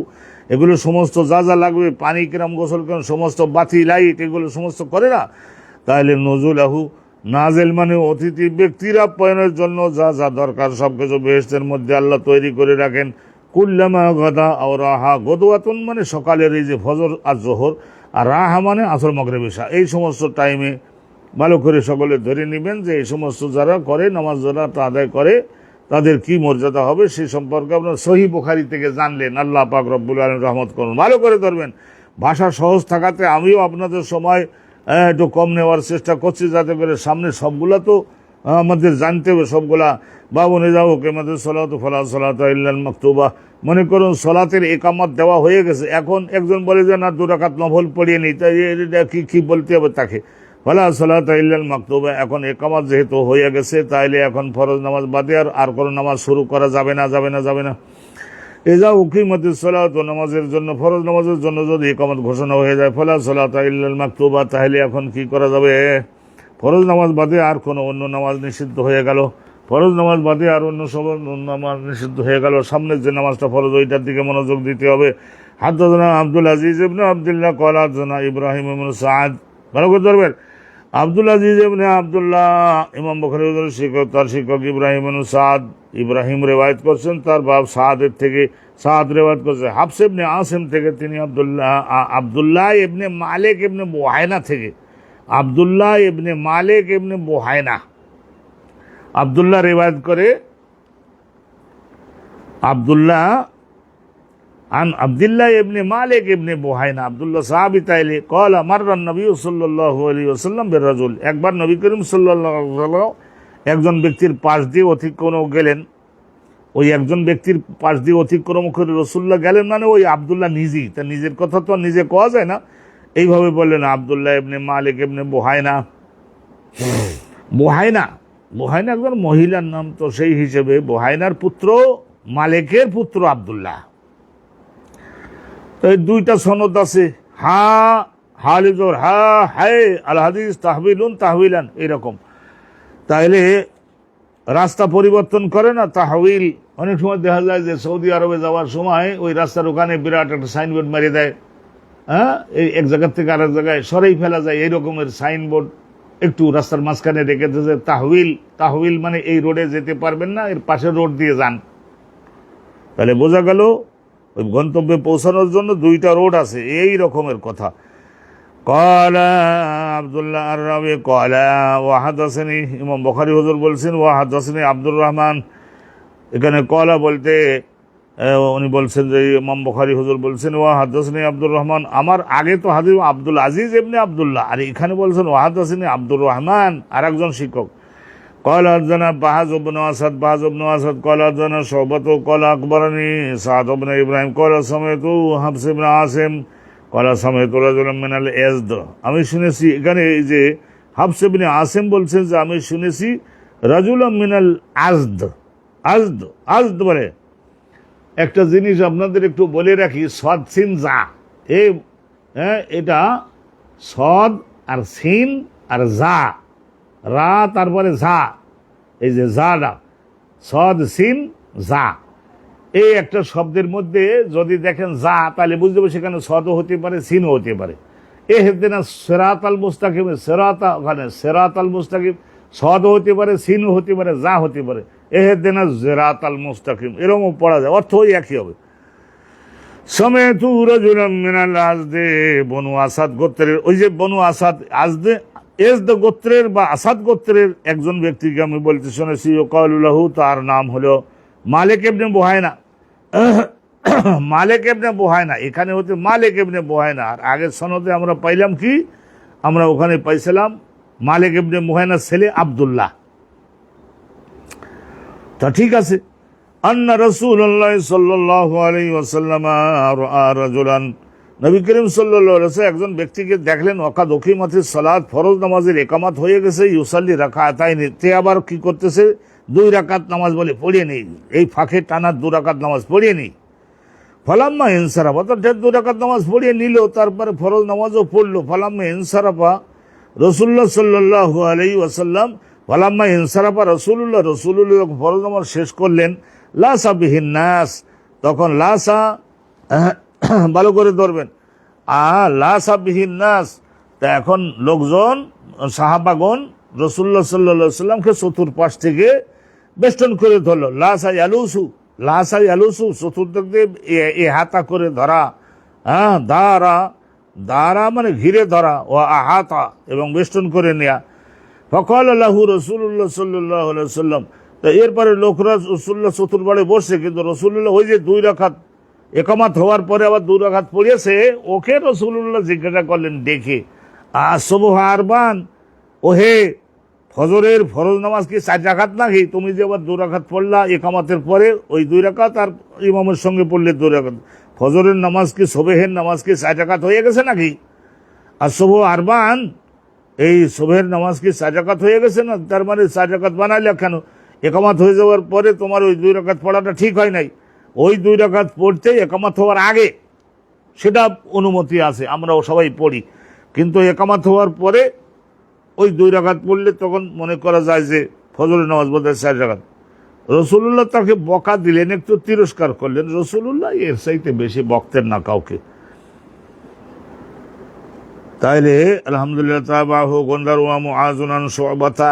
S1: এগুলো সমস্ত যা লাগবে, পানি কিরাম গোসল কিরাম, সমস্ত বাতি লাইট, এগুলো সমস্ত করে না। তাইলে নজুলাহু, নাজেল মানে অতিথি ব্যক্তির আপ্যায়নের জন্য যা দরকার সবকিছু বেহেশতের মধ্যে আল্লাহ তৈরি করে রাখেন। কুল্লামা গাদা আও রাহা, গদওয়াতুন মানে সকালের এই যে ফজর আর জোহর, আর রাহা মানে আসর মাগরিব এশা, এই সমস্ত টাইমে ভালো করে সকলে ধরে নেবেন যে এই সমস্ত যারা করে, নামাজ যারা আদায় করে তাদের কি মর্যাদা হবে সে সম্পর্কে আপনার সহিহ বুখারী থেকে জানলেন। আল্লাহ পাক রব্বুল আলামিন রহমত করুন, ভালো করে ধরবেন। ভাষা সহজ থাকাতে আমিও আপনাদের সময় একটু কম নেওয়ার চেষ্টা করছি, যাতে করে সামনে সবগুলা তো আমাদের জানতে হবে সবগুলা। বাবনে যাও কেমাদের সলাত ফলা সলাত ইল্লাল মাকতুবা, মনে করুন সলাতের একামত দেওয়া হয়ে গেছে, এখন একজন বলে যে না 2 রাকাত নফল পড়িয়ে নিই, তাই এটা কি বলতে হবে তাকে? ফলা সলাত ইল্লাল মাকতুবা, এখন একামত যেহেতু হয়ে গেছে তাইলে এখন ফরজ নামাজ বাদে আর কোনো নামাজ শুরু করা যাবে না। এজা উকিমতিস সালাত, নামাজের জন্য, ফরজ নামাজের জন্য যদি ইকামত ঘোষণা হয়ে যায়, ফলা সালাতা ইল্লাল মাকতুবা, তাহলে এখন কি করা যাবে? ফরজ নামাজ বাদে আর কোনো অন্য নামাজ নিষিদ্ধ হয়ে গেল, ফরজ নামাজ বাদে আর অন্য সব নামাজ নিষিদ্ধ হয়ে গেল। সামনের যে নামাজটা ফরজ ওইটার দিকে মনোযোগ দিতে হবে। হাদাসানা আব্দুল আজিজ ইবনে আব্দুল্লাহ ক্বালা হাদাসানা ইব্রাহিম ইবনে সাদ, ভালো করে ধরবেন। আব্দুল আজিজ ইবনে আব্দুল্লাহ ইমাম বুখারী হুজুরের শিক্ষক, তার শিক্ষক ইব্রাহিম ইবনে সাদ, ইব্রাহিম রেওয়ায়েত করছেন তার বাপ সাদের থেকে, সাদ রেওয়ায়েত করছে হাফস ইবনে আসিম থেকে, তিনি আব্দুল্লাহ ইবনে মালিক ইবনে বুহাইনা থেকে, আব্দুল্লাহ ইবনে মালিক ইবনে বুহাইনা, আব্দুল্লাহ রেওয়ায়েত করে আব্দুল্লাহ ইবনে মালিক ইবনে বুহাইনা, আব্দুল্লাহ সাহাবী, তাইলে ক্বালা মাররা নবী সাল্লাল্লাহু আলাইহি ওয়াসাল্লাম বিররাজুল, একবার নবী করিম সাল্লাল্লাহু আলাইহি ওয়াসাল্লাম একজন ব্যক্তির পাশ দিয়ে অতিক্রম গেলেন। ওই একজন ব্যক্তির পাশ দিয়ে অতিক্রম করে রাসূলুল্লাহ গেলেন, মানে ওই আব্দুল্লাহ নিজেই, তার নিজের কথা তো নিজে কোয়া যায় না, এইভাবে বললেন আব্দুল্লাহ ইবনে মালিক ইবনে বুহাইনা। বুহাইনা একজন মহিলার নাম, তো সেই হিসেবে বুহাইনার পুত্র মালিকের পুত্র আব্দুল্লাহ। তো এই 2টা সনদ আছে, হালিজর হায় আল হাদিস তাহবিলান এরকম। তাইলে রাস্তা পরিবর্তন করে না, তাহবিল। অনেক সময় দেখা যায় যে সৌদি আরবে যাওয়ার সময় ওই রাস্তার ওখানে বিরাট একটা সাইনবোর্ড মারিয়ে দেয়, এই এক জায়গার থেকে আরেক জায়গায় সরেই ফেলা যায়, এই রকমের সাইনবোর্ড একটু রাস্তার মাঝখানে রেখে দিয়েছে। তাহবিল মানে এই রোডে যেতে পারবেন না, এর পাশের রোড দিয়ে যান। তাহলে বোঝা গেল ওই গন্তব্যে পৌঁছানোর জন্য 2টা রোড আছে, এই রকমের কথা। ক্বালা আব্দুল্লাহ আর-রাবি ক্বালা ওয়া হাদাসানি, ইমাম বুখারী হুজুর বলছেন ওয়া হাদাসানি আব্দুর রহমান। এখানে ক্বালা বলতে উনি বলছেন যে ইমাম বুখারী হুজুর বলছেন ওয়া হাদাসানি আব্দুর রহমান, আমার আগে তো হাদিস আব্দুল আজিজ ইবনে আব্দুল্লাহ, আর এখানে বলছেন ওয়া হাদাসানি আব্দুর রহমান, আর একজন শিক্ষক। ক্বালা হাদাসানা বাহাজ ইবনে আসাদ ক্বালা হাদাসানা শুবাতু ক্বালা আকবরানি সাদ ইবনে ইব্রাহিম ক্বালা সামাইতু হাফস ইবনে আসিম ক্বালা সামাইতু রাজুলান মিনাল আজদ। আমি শুনেছি, এখানে এই যে হাফস ইবনে আসিম বলছেন যে আমি শুনেছি রাজুলান মিনাল আজদ বলে। একটা জিনিস আপনাদের একটু বলে রাখি, সদ সিন জা, এটা সদ আর সিন আর জা, রা তারপরে জা, এই যে জাটা সদ সিন জা, এই একটা শব্দের মধ্যে যদি দেখেন জা, তাহলে বুঝতে হবে সেখানে সদও হতে পারে সিনও হতে পারে। এ হেতে না সেরাত আল মুস্তাকিম, ওখানে সেরাত আল মুস্তাকিম সদও হতে পারে, সিনও হতে পারে, জা হতে পারে। এ হেতে না জেরাত আল মুস্তাকিম, এরকম পড়া যায়, অর্থ ওই একই হবে। সামাইতু রাজুলান মিনাল আজদে, বনু আসাদ গোত্রের, ওই যে বনু আসাদ এজদ গোত্রের বা আসাদ গোত্রের একজন ব্যক্তিকে আমি বলতে শুনেছি, ক্বালু লাহু, তার নাম হলো মালিক ইবনে বুহাইনা। মালিক ইবনে বুহাইনা, এখানে হচ্ছে মালিক ইবনে বুহাইনা। আর আগের সনদে আমরা পাইলাম কি, আমরা ওখানে পাইছিলাম মালিক ইবনে বুহাইনার ছেলে আব্দুল্লাহ। তা ঠিক আছে। আন্না রাসূলুল্লাহ সাল্লাল্লাহু আলাইহি ওয়াসাল্লাম রাআ রাজুলান, নবী করিম সাল্লাল্লাহু আলাইহি ওয়াসাল্লাম একজন ব্যক্তিকে দেখলেন, ওয়াকাদ উকিমাতিস সালাত, ফরজ নামাজের ইকামত হয়ে গেছে, ইউসাল্লি রাকাতাইনি, তে আবার কি করতেছে, 2 রাকাত নামাজ বলে পড়িয়ে নেই, এই ফাঁকে টানা 2 রাকাত নামাজ পড়িয়ে নেই। ফালাম্মা ইনসারাফা, অর্থাৎ 2 রাকাত নামাজ পড়িয়ে নিল, তারপরে ফরজ নামাজও পড়লো। ফালাম্মা ইনসারাফা রাসূলুল্লাহ সাল্লাল্লাহু আলাইহি ওয়াসাল্লাম, ফালাম্মা ইনসারাফা রাসূলুল্লাহ ফরজ নামাজ শেষ করলেন। লাসা বিহিন নাস, তখন লাসা, ভালো করে ধরবেন, লাসা বিহিন নাস, তা এখন লোকজন সাহাবাগণ রাসূলুল্লাহ সাল্লাল্লাহু আলাইহি ওয়াসাল্লামকে চতুর্পাশ থেকে বেষ্টন করে ধরলো। লাসা ইয়ালুসু, চতুর্দিক দিয়ে এহাতা করে ধরা, দারা মানে ঘিরে ধরা, ও আহাতা এবং বেষ্টন করে নেয়া। ফাকাল লাহু রাসূলুল্লাহ সাল্লাল্লাহু আলাইহি ওয়াসাল্লাম, তা এরপরে লোকরা রাসূলুল্লাহ চতুর্বারে বসছে, কিন্তু রাসূলুল্লাহ ওই যে 2 রাকাত ইকামত হওয়ার পরে আবার 2 রাকাত পড়িয়েছে, ওকে রাসূলুল্লাহ জিজ্ঞাসা করলেন ডেকে, আসবহ আরবান, ওহে ফজরের ফরজ নামাজ কি 4 রাকাত নাকি? তুমি যে আবার 2 রাকাত পড়লা ইকামতের পরে, ওই 2 রাকাত আর ইমামের সঙ্গে পড়লে 2 রাকাত, ফজরের নামাজ কি সুবহের নামাজ কি 4 রাকাত হয়ে গেছে নাকি? আসবহ আরবান, এই সুবহের নামাজ কি 4 রাকাত হয়ে গেছে না? তার মানে 4 রাকাত বানাইলে কেন? একামত হয়ে যাওয়ার পরে তোমার ওই 2 রাকাত পড়াটা ঠিক হয় নাই। ওই 2 রাকাত পড়তে একামত হওয়ার আগে সেটা অনুমতি আছে, আমরাও সবাই পড়ি, কিন্তু একামত হওয়ার পরে ওই 2 রাকাত পড়লে তখন মনে করা যায় যে ফজরের নামাজ বোধহয় 4 রাকাত। রসুল্লাহ তাকে বকা দিলেন, একটু তিরস্কার করলেন। রসুল্লাহ এর চাইতে বেশি বকতেন না কাউকে। তাইলে আলহামদুলিল্লাহ তাবাহু গুনদার ওয়া মুআযুন আন শুবাতা,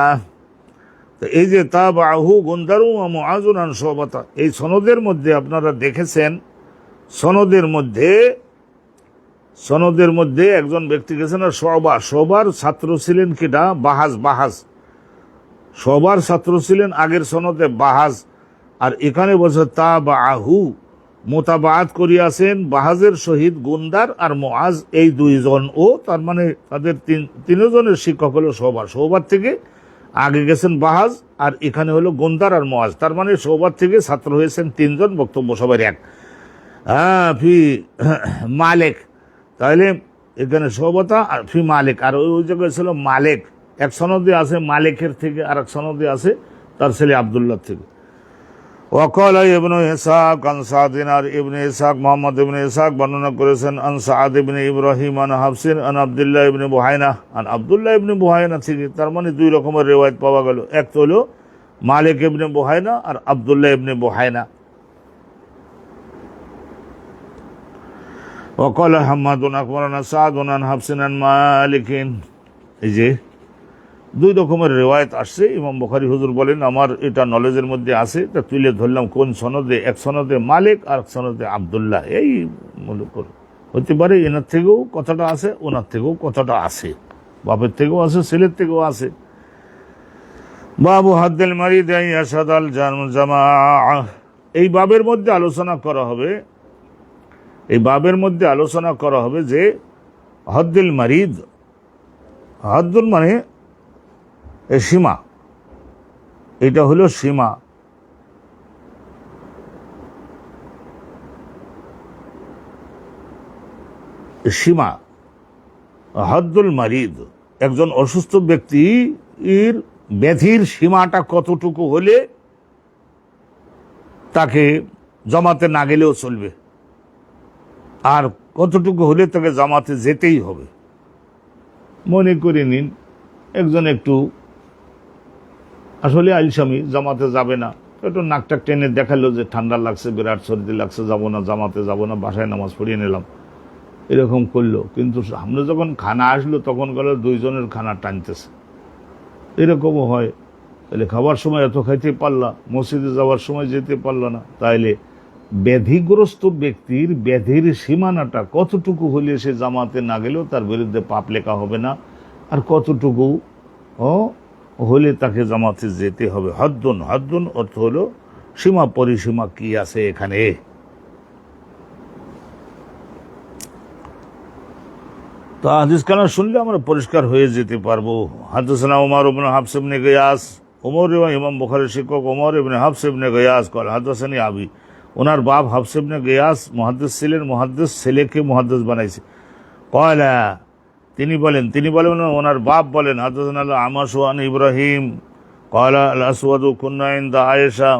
S1: তো এই যে তাবাহু গুনদার ওয়া মুআযুন আন শুবাতা, এই সনদের মধ্যে আপনারা দেখেছেন, সনদের মধ্যে একজন ব্যক্তি গেছেন আর শোবার ছাত্র ছিলেন কিনা বাহাজ, সবার ছাত্র ছিলেন আগের সনদে বাহাজ, আর এখানে বলছে তাবাহু, মোতাবাত করিয়াছেন বাহাজের সহিত গুন্দার আর মুআজ, এই 2 জন, ও তার মানে তাদের 3 জনের শিক্ষক হলো শোবার থেকে আগে গেছেন বাহাজ, আর এখানে হলো গুন্দার আর মুআজ, তার মানে শোবার থেকে ছাত্র হয়েছেন 3 জন, বক্তব্য সবার এক। ফি মালিক, তাহলে এখানে শোবতা আর ফি মালিক, আর ওই জায়গায় ছিল মালিক। এক সনদে আছে মালিকের থেকে, আর এক সনদে আছে তার ছেলে আব্দুল্লাহ থেকে। ওয়াকাল ইবনে ইসহাক আন সাদিন, আর ইবনে ইসহাক মুহাম্মদ ইবনে ইসহাক বর্ণনা করেছেন আন সাদ ইবনে ইব্রাহিম আন হাফসিন আন আব্দুল্লাহ ইবনে বুহাইনা আন আব্দুল্লাহ ইবনে বুহাইনা থেকে। তার মানে 2 রকমের রিওয়ায়াত পাওয়া গেল, এক তো হলো মালিক ইবনে বুহাইনা আর আব্দুল্লাহ ইবনে বুহাইনা। ওয়াকাল হাম্মাদুন আকবরানা সাদুন আন হাফসিন আন মালিকিন, এই যে 2 রকমের রিওয়ায়াত আসছে। ইমাম বুখারী হুজুর বলেন আমার এটা নলেজের মধ্যে আছে, তা তুলে ধরলাম কোন সনদে, এক সনদে মালিক আর এক সনদে আব্দুল্লাহ। এই মনে করো হতে পারে এনার থেকেও কথাটা আছে, ওনার থেকেও কথাটা আছে, বাপের থেকেও আছে, ছেলের থেকেও আছে। বাবু হাদ্দুল মারিদ ইয়াশহাদাল জামাআহ, এই বাবের মধ্যে আলোচনা করা হবে, যে হদ্দুল মারিদ, হদ্দুল মানে সীমা, এটা হলো সীমা। হদ্দুল মারিদ, একজন অসুস্থ ব্যক্তির ব্যাধির সীমাটা কতটুকু হলে তাকে জামাতে না গেলেও চলবে, আর কতটুকু হলে তাকে জামাতে যেতেই হবে। মনে করে নিন একজন একটু আসলে আলসামি, জামাতে যাবে না, একটু নাকটাক টেনে দেখালো যে ঠান্ডা লাগছে, বিরাট সর্দি লাগছে, যাবো না, জামাতে যাবো না, বাসায় নামাজ পড়িয়ে নিলাম, এরকম করলো। কিন্তু সামনে যখন খানা আসলো তখন গেল 2 জনের খানা টানতেছে, এরকমও হয়। তাহলে খাবার সময় এত খাইতে পারলা, মসজিদে যাওয়ার সময় যেতে পারলা না, তাইলে ব্যাধিগ্রস্ত ব্যক্তির ব্যাধির সীমানাটা কতটুকু হলে সে জামাতে না গেলেও তার বিরুদ্ধে পাপ লেখা হবে না, আর কতটুকু হলে তাকে জামাতে যেতে হবে। হদ্দুন অর্থ হলো সীমা, পরিসীমা কি আছে এখানে। তো হাদিস কানা শুনলে আমরা পরিষ্কার হয়ে যেতে পারবো। হাদাসানা উমর ইবনে হাফস ইবনে গিয়াস, উমর এবং ইমাম বুখারীর শিক্ষক উমর ইবনে হাফস ইবনে গিয়াস কল হাদাসানি আবি, ওনার বাপ হাফস ইবনে গিয়াস মুহাদ্দিস ছিলেন, মুহাদ্দিস ছেলেকে মুহাদ্দিস বানাইছে। কয়লা, তিনি বলেন ওনার বাপ বলেন হাদাসানা আমাশ আন ইব্রাহিম কয়লা আল আসওয়াদু কুন্না ইনদা আয়েশা।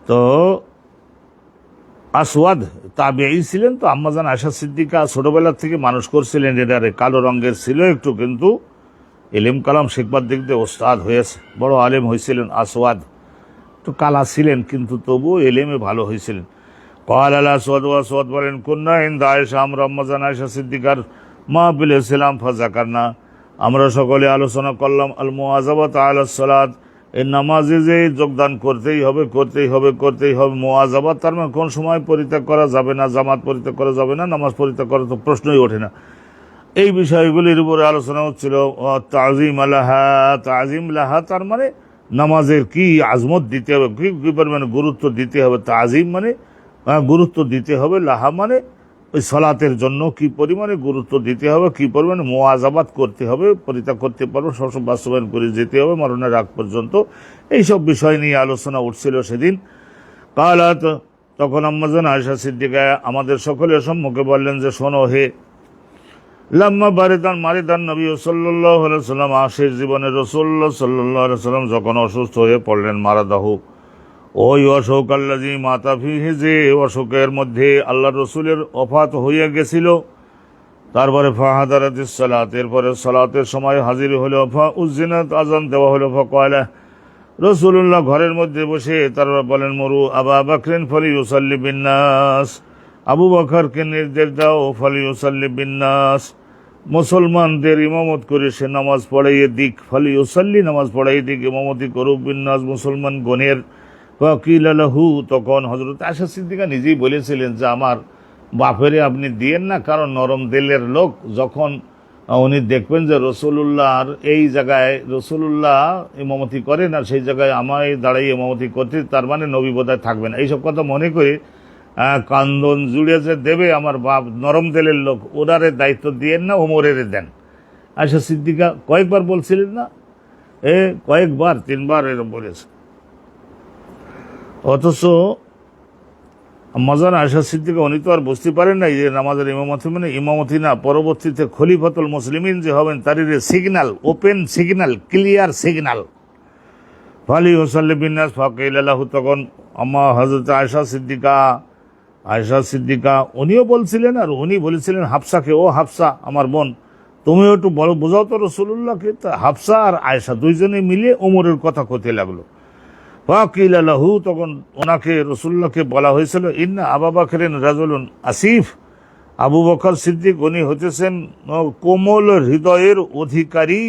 S1: তো আসওয়াদ তাবেঈ ছিলেন, তো আম্মাজান আয়েশা সিদ্দিকা ছোটবেলা থেকে মানুষ করছিলেন, এটারে কালো রঙের ছিল একটু, কিন্তু ইলম কালাম শিখবার দিক দিয়ে ওস্তাদ হয়েছে, বড় আলেম হয়েছিলেন। আসওয়াদ তো কালা ছিলেন কিন্তু তবুও এলেমে ভালো হয়েছিলেন। কল আল আসওয়াদ, আসওয়াদ বলেন কুন্না ইনদা আয়েশা, আমরা আম্মাজান আয়েশা সিদ্দিকার মা বিলেছিলাম ফাযাকারনা, আমরা সকলে আলোচনা করলাম আল মুআযাবাত আলাস সালাত, এই নামাজে যে যোগদান করতেই হবে। মুআযাবাত তার মানে কোন সময় পরিত্যাগ করা যাবে না, জামাত পরিত্যাগ করা যাবে না, নামাজ পরিত্যাগ করা তো প্রশ্নই ওঠে না। এই বিষয়গুলির উপরে আলোচনা হচ্ছিল। তাজিম লাহা তার মানে নামাজের কি আজমত দিতে হবে, কি পরিমাণে গুরুত্ব দিতে হবে। তাজিম মানে গুরুত্ব দিতে হবে, লাহা মানে ওই সলাতের জন্য কি পরিমাণে গুরুত্ব দিতে হবে, কি পরিমাণে মুআযাবাত করতে হবে, পরিত্যাগ করতে পারবো, সবসময় বাস্তবায়ন করে যেতে হবে মরণের আগ পর্যন্ত, এইসব বিষয় নিয়ে আলোচনা উঠছিল সেদিন। কালাত, তখন আম্মাজান আয়েশা সিদ্দিকা আমাদের সকলের সম্মুখে বললেন যে, শোনো হে, লাম্মা মারিদান নবী সাল্লাল্লাহু আলাইহি ওয়াসাল্লাম, শেষ জীবনে রাসূলুল্লাহ সাল্লাল্লাহু আলাইহি ওয়াসাল্লাম যখন অসুস্থ হয়ে পড়লেন, মারাদাহু, ওই অশোক আল্লাযী মাতা ফিহি, যে অশোকের মধ্যে আল্লাহ রসুলের ওফাত হইয়া গেছিল। তারপরে ফাহাদারাতিস সালাত, এরপরে সালাতের সময় হাজির হলো, ফাউযিনাত, আযান দেওয়া হলো, ফাকালা, রাসূলুল্লাহ ঘরের মধ্যে বসে তারপর বলেন, মুরু আবা বকরিন ফালিয়ুসাল্লি বিন্নাস, আবু বকরকে নির্দেশ দাও, ফালিয়ুসাল্লি বিন্নাস, মুসলমানদের ইমামত করে সে নামাজ পড়াইয়ে দিক, ফালিয়ুসাল্লি, নামাজ পড়াইয়ে দিক, ইমামতি করুক, বিন্নাস, মুসলমান গণের। ফাকিল লাহু, তখন হযরত আয়েশা সিদ্দিকা নিজেই বলেছিলেন যে, আমার বাপেরে আপনি দিয়েন না, কারণ নরম দিলের লোক, যখন উনি দেখবেন যে রাসূলুল্লাহর এই জায়গায় রাসূলুল্লাহ ইমামতি করেন আর সেই জায়গায় আমায় দাঁড়াই ইমামতি করতে, তার মানে নবী বোধহয় থাকবেন, এইসব কথা মনে করে কান্দন জুড়ে যে দেবে আমার বাপ, নরম দিলের লোক, ওনারে দায়িত্ব দিয়েন না, ওমরের দেন। আয়েশা সিদ্দিকা কয়েকবার বলছিলেন না, কয়েকবার, 3 বার এরকম বলেছে। অথচ আম্মাজান আয়েশা সিদ্দিকা উনি তো আর বুঝতে পারেন না যে নামাজের ইমামতি মানে ইমামতি না, পরবর্তীতে খলিফাতুল মুসলিমিন যে হবেন তারই signal, open signal, clear signal. ফালিয়ুসাল্লি বিন্নাস ফাকিল লাহু, তখন আম্মা হযরত আয়েশা সিদ্দিকা উনিও বলছিলেন, আর উনি বলেছিলেন হাফসাকে, ও হাফসা আমার বোন, তুমিও একটু বড় বোঝাও তো রাসূলুল্লাহকে। হাফসা আর আয়েশা দুইজনে মিলে ওমরের কথা কইতে লাগলো। ফাকিল লাহু, তখন ওনাকে রাসূলুল্লাহকে বলা হয়েছিল, ইন্না আবু বকরিন রাজুলুন আসিফ, আবু বকর সিদ্দিক উনি হতেছেন কোমল হৃদয়ের অধিকারী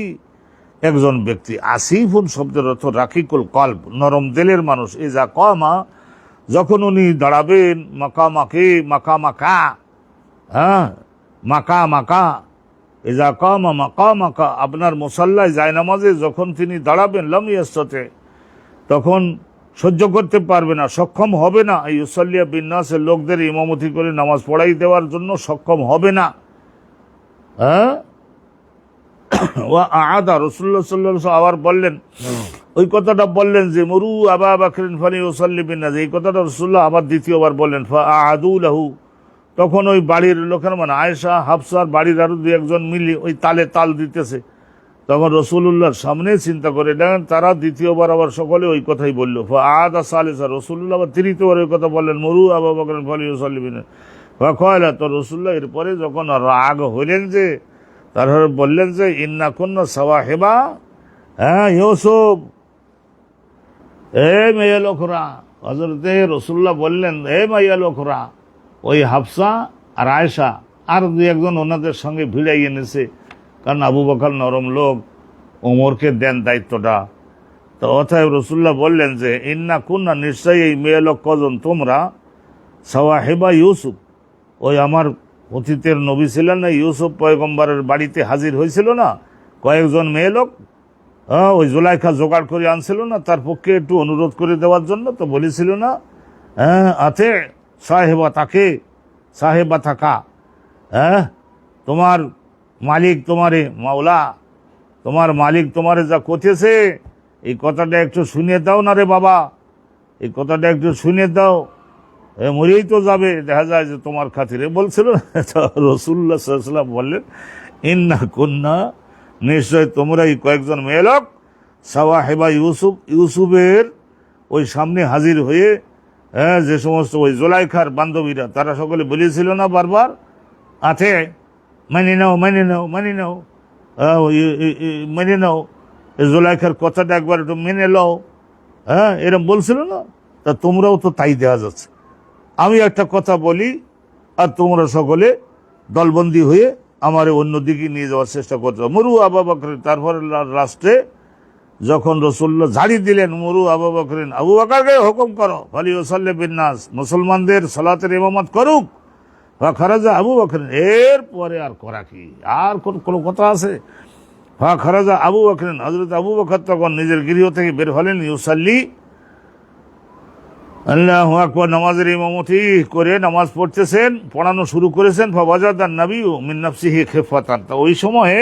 S1: একজন ব্যক্তি। আসিফুন শব্দের অর্থ রাকিকুল কলব, নরম দিলের মানুষ। ইজা কামা, যখন উনি দাঁড়াবেন, মাকামাকা, মাকা, ইজা কামা মাকামাকা, আপনার মুসাল্লায় জায়নামাজে যখন তিনি দাঁড়াবেন, লাম ইয়াসতাতি, তখন সহ্য করতে পারবে না, সক্ষম হবে না, এই ইউসাল্লিয়া বিন্নাসের লোকদের ইমামতি করে নামাজ পড়াই দেওয়ার জন্য সক্ষম হবে না। ওয়া আদা, রাসূলুল্লাহ সাল্লাল্লাহু আলাইহি ওয়াসাল্লাম আবার বললেন, ওই কথাটা বললেন যে মুরু আবা বকরিন ফালিয়ুসাল্লি বিন্নাস, এই কথাটা রাসূলুল্লাহ আবার দ্বিতীয়বার বললেন। ফাআদু লাহু, তখন ওই বাড়ির লোকের মানে আয়েশা, হাফসার বাড়ির আরো 2-1 মিলে ওই তালে তাল দিতেছে। তখন রাসূলুল্লাহর সামনে চিন্তা করে দেখেন, তারা দ্বিতীয়বার আবার সকলে ওই কথাই বলল। ফাআদা সালিসা, রাসূলুল্লাহ আবার তৃতীয়বার ওই কথা বললেন, মুরু আবা বকরিন ফালিয়ুসাল্লি বিন্নাস। ফাকালা, তো রাসূলুল্লাহ এরপরে যখন রাগ হইলেন যে, তারপরে বললেন যে, ইন্না কুন্না সাওয়াহিবা, ইউসুফ, মেয়ে লোকরা, হযরতে রাসূলুল্লাহ বললেন, মেয়ে লোকরা, ওই হাফসা আর আয়েশা আর 2-1 ওনাদের সঙ্গে ভিড়াই এনেছে, কারণ আবু বকর নরম লোক, ওমরকে দেন দায়িত্বটা। তো অতএব রাসূলুল্লাহ বললেন যে, ইন্না কুন্না, নিশ্চয়ই এই মেয়ে লোক কজন তোমরা, সাওয়াহিবা ইউসুফ, ওই আমার অতীতের নবী ছিলেন না ইউসুফ পয়গম্বরের বাড়িতে হাজির হয়েছিল না কয়েকজন মেয়ে লোক, ওই জুলাইখা জোগাড় করে আনছিল না তার পক্ষে একটু অনুরোধ করে দেওয়ার জন্য, তো বলেছিল না, আতে সাহেবা থাকা, তোমার মালিক তোমারে, মাওলা তোমার মালিক তোমারে যা কথেছে, এই কথাটা একটু শুনিয়ে দাও না রে বাবা, এই কথাটা একটু শুনিয়ে দাও, মরেই তো যাবে, দেখা যায় যে তোমার খাতিরে বলছিল। রাসূলুল্লাহ সাল্লাল্লাহু আলাইহি ওয়াসাল্লাম বললেন, ইন্না কুন্না, নিশ্চয় তোমরা এই কয়েকজন মেয়ে লোক, সাওয়াহিবা ইউসুফ, ইউসুফের ওই সামনে হাজির হয়ে, যে সমস্ত ওই জুলাইখার বান্ধবীরা, তারা সকলে বলেছিল না বারবার, আছে মেনে নাও, জুলাইখার কথাটা একবার একটু মেনে নাও, এরকম বলছিল না। তা তোমরাও তো তাই দেওয়া যাচ্ছে, আমি একটা কথা বলি আর তোমরা সকলে দলবন্দি হয়ে আমার অন্যদিকে নিয়ে যাওয়ার চেষ্টা করতে হবে। মুরু আবু বকর, তারপরে রাষ্ট্রে যখন রাসূলুল্লাহ ঝাড়ি দিলেন, মুরু আবু বকরিন, আবু বকরকে হুকুম করো, ফালিয়ুসাল্লি বিন্নাস, মুসলমানদের সালাতের ইমামত করুক। ফাখারাজা আবু বকরিন, এরপরে আর করা কি, আর কোনো কথা আছে? ফাখারাজা আবু বকরিন, হযরত আবু বকর তখন নিজের গৃহ থেকে বের হলেন, ইউসাল্লি, আল্লাহু আকবার, নামাজের ইমামতি করে নামাজ পড়তেছেন, পড়ানো শুরু করেছেন। ফাওয়াজাদান নবিয়্যু মিন নাফসিহি খিফাতান, তো ওই সময়ে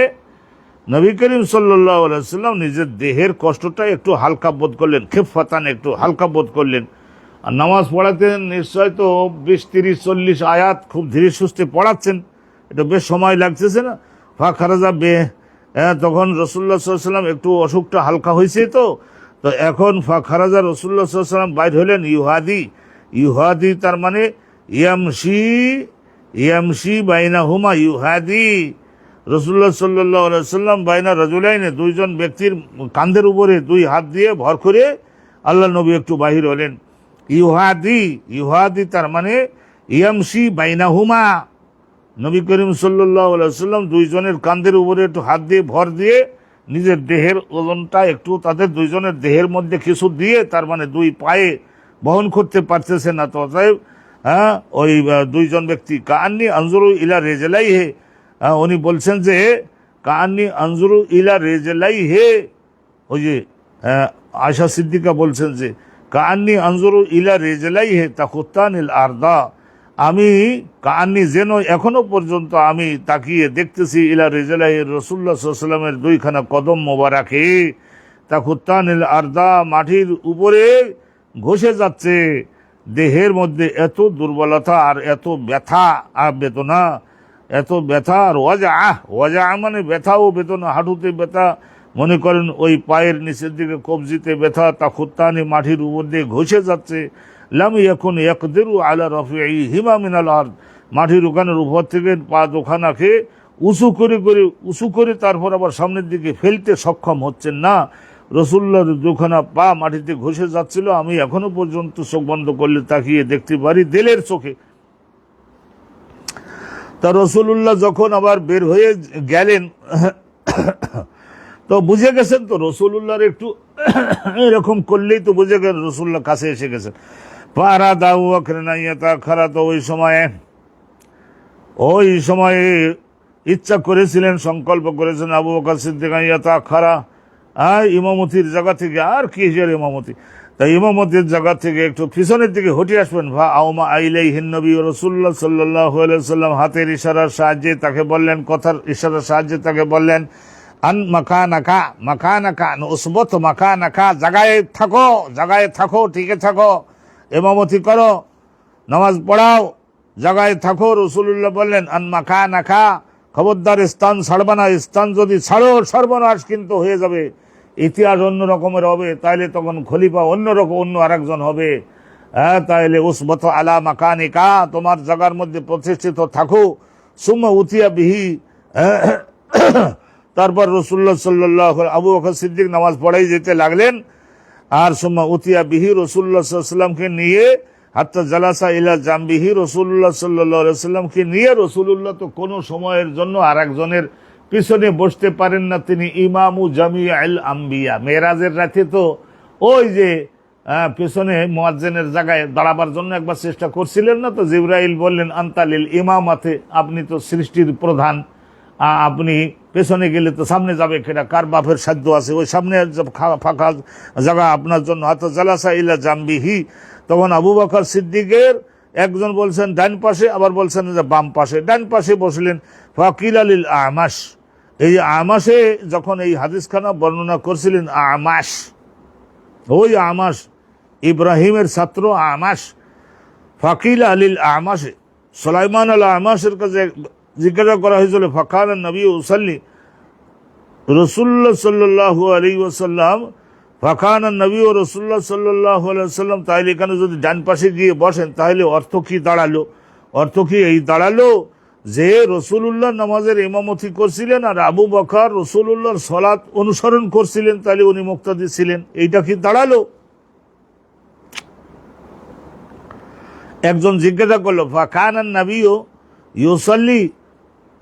S1: নবী করিম সাল্লাল্লাহু আলাইহি ওয়াসাল্লাম নিজের দেহের কষ্টটা একটু হালকা বোধ করলেন, খিফাতান একটু হালকা বোধ করলেন। আর নামাজ পড়াতেন নিশ্চয় তো 20, 30, 40 আয়াত খুব ধীরে সুস্থে পড়াচ্ছেন, এটা বেশ সময় লাগতেছে না। খারাজা তখন রাসূলুল্লাহ সাল্লাল্লাহু আলাইহি ওয়াসাল্লাম একটু অসুখটা হালকা হয়েছে, তো এখন খারাজা রাসূলুল্লাহ সাল্লাল্লাহু আলাইহি ওয়াসাল্লাম বাইর হলেন। ইউহাদি তার মানে ইয়ামশি বাইনাহুমা ইউহাদি, রাসূলুল্লাহ সাল্লাল্লাহু আলাইহি ওয়াসাল্লাম বাইনা রাজুলাইনে, দুইজন ব্যক্তির কাঁধের উপরে দুই হাত দিয়ে ভর করে আল্লাহ নবী একটু বাহির হলেন। ইউহাদি তার মানে ইয়ামশি বাইনাহুমা, নবী করিম সাল্লাল্লাহু আলাইহি ওয়াসাল্লাম দুইজনের কাঁধের উপরে একটু হাত দিয়ে ভর দিয়ে নিজের দেহের ওজনটা একটু তাদের দুইজনের দেহের মধ্যে কিছু দিয়ে, তার মানে দুই পায়ে বহন করতে পারতেছে না। তো অতএব ওই দুইজন ব্যক্তি কাআন্নী আনজুরু ইলা রিজলাইহি, উনি বলছেন যে কাআন্নী আনজুরু ইলা রিজলাইহি, ওই যে আয়েশা সিদ্দিকা বলছেন যে কাআন্নী আনজুরু ইলা রিজলাইহি তাকুত্তানিল আরদা, আমি কাআন্নী যেন এখনো পর্যন্ত আমি তাকিয়ে দেখতেছি ইলা রিজলাইহি, রাসূলুল্লাহ সাল্লাল্লাহু আলাইহি ওয়াসাল্লামের দুইখানা কদম মোবারকে তাকুত্তানিল আরদা, মাটির উপরে ঘষে যাচ্ছে। দেহের মধ্যে এত দুর্বলতা আর এত ব্যথা আর বেদনা, এত ব্যথা আর ওয়াজা মানে ব্যথা ও বেদনা, হাঁটুতে ব্যথা, মনে করেন ওই পায়ের নিচের দিকে কবজিতে ব্যথা, তাকুত্তানি মাটির উপর দিয়ে ঘষে যাচ্ছে। লাম ইয়াকুন ইয়াকদিরু আলা রাফিইহিমা মিনাল আরদ, মাটির ওখানের উপর থেকে পা দুখানাকে উঁচু করে তারপর আবার সামনের দিকে ফেলতে সক্ষম হচ্ছেন না। রাসূলুল্লাহর দুখানা পা মাটিতে ঘষে যাচ্ছিল, আমি এখনো পর্যন্ত চোখ বন্ধ করলে তাকিয়ে দেখতে পারি দিলের চোখে। তা রাসূলুল্লাহ যখন আবার বের হয়ে গেলেন, তো বুঝে গেছেন তো রাসূলুল্লাহর একটু এরকম করলেই তো বুঝে গেলেন রাসূলুল্লাহ কাছে এসে গেছেন। পারা দাউ আখরানাইয়াতা খারা, তো ওই সময়ে ইচ্ছা করেছিলেন, সংকল্প করেছেন আবু বকর সিদ্দিক আইয়াতা খারা, ইমামতির জায়গা থেকে, আর কি হিসেবে ইমামতি, তাই ইমামতির জায়গা থেকে একটু পিছনের দিকে হটে আসবেন। আউমা আইলাইহিন নবী রাসূলুল্লাহ সাল্লাল্লাহু আলাইহি ওয়াসাল্লাম হাতের ইশারার সাহায্যে তাকে বললেন, কথার ইশারার সাহায্যে তাকে বললেন, আন মাকানাকা উসবত মাকানাকা, জায়গায় থাকো, টিকে থাকো, ইমামতি করো, নামাজ পড়াও, জায়গায় থাকো। রাসূলুল্লাহ বললেন আন মাকানাকা, খবরদার স্থান ছাড়বা না, স্থান যদি ছাড়ো সর্বনাশ কিন্তু হয়ে যাবে, ইতিহাস অন্য রকমের হবে, তাইলে তখন খলিফা অন্য আরেকজন হবে। তাইলে উসবত আলা মাকানিকা, তোমার জায়গার মধ্যে প্রতিষ্ঠিত থাকো। সুম্মা উতিয়া বিহি, তারপর রাসূলুল্লাহ সাল্লাল্লাহু আবু বকর সিদ্দিক নামাজ পড়াই যেতে লাগলেন। আর সুম্মা উতিয়া বিহি, রাসূলুল্লাহ সাল্লাল্লাহু আলাইহি ওয়াসাল্লামকে নিয়ে, হাত্তা জালাসা ইলা জামবিহি, রাসূলুল্লাহ সাল্লাল্লাহু আলাইহি ওয়াসাল্লামকে নিয়ে, রাসূলুল্লাহ তো কোনো সময়ের জন্য আরেকজনের পিছনে বসতে পারেন না, তিনি ইমামু জামিউল আম্বিয়া। মেরাজের রাতে তো ওই যে পেছনে মুয়াজ্জিনের জায়গায় দাঁড়াবার জন্য একবার চেষ্টা করছিলেন না, তো জিবরাইল বললেন আনতালিল ইমামাতে, আপনি তো সৃষ্টির প্রধান, আপনি পেছনে গেলে তো সামনে যাবে কেটা, কার বাপের সাধ্য আছে, ওই সামনে ফাঁকা জায়গা আপনার জন্য। হাত্তা জালাসা ইলা জামবিহি, তখন আবু বকর সিদ্দিকের একজন বলছেন ডান পাশে, আবার বলছেন যে বাম পাশে, ডান পাশে বসলেন। ফাকিল আলিল আমাশ, এই আমাশে যখন এই হাদিসখানা বর্ণনা করছিলেন, ওই আমাশ ইব্রাহিমের ছাত্র আমাশ, ফাকিল আলিল আমাশে, সুলাইমান আল আমাশের কাছে জিজ্ঞাসা করা হয়েছিল, ফাকান নবী উসাল্লি, রাসূলুল্লাহ সাল্লাল্লাহু আলাইহি ওয়াসাল্লাম, ফাকান নবী ও রাসূলুল্লাহ সাল্লাল্লাহু আলাইহি ওয়াসাল্লাম, তাইলে এখানে যদি ডান পাশে গিয়ে বসেন তাহলে অর্থ কি দাঁড়ালো? এই দাঁড়ালো যে রাসূলুল্লাহ নামাজের ইমামতি করছিলেন আর আবু বকর রাসূলুল্লাহর সালাত অনুসরণ করছিলেন, তাহলে উনি মুক্তাদি ছিলেন। এইটা কি দাঁড়ালো? একজন জিজ্ঞাসা করলো, ফাকান নবী ইউসাল্লি,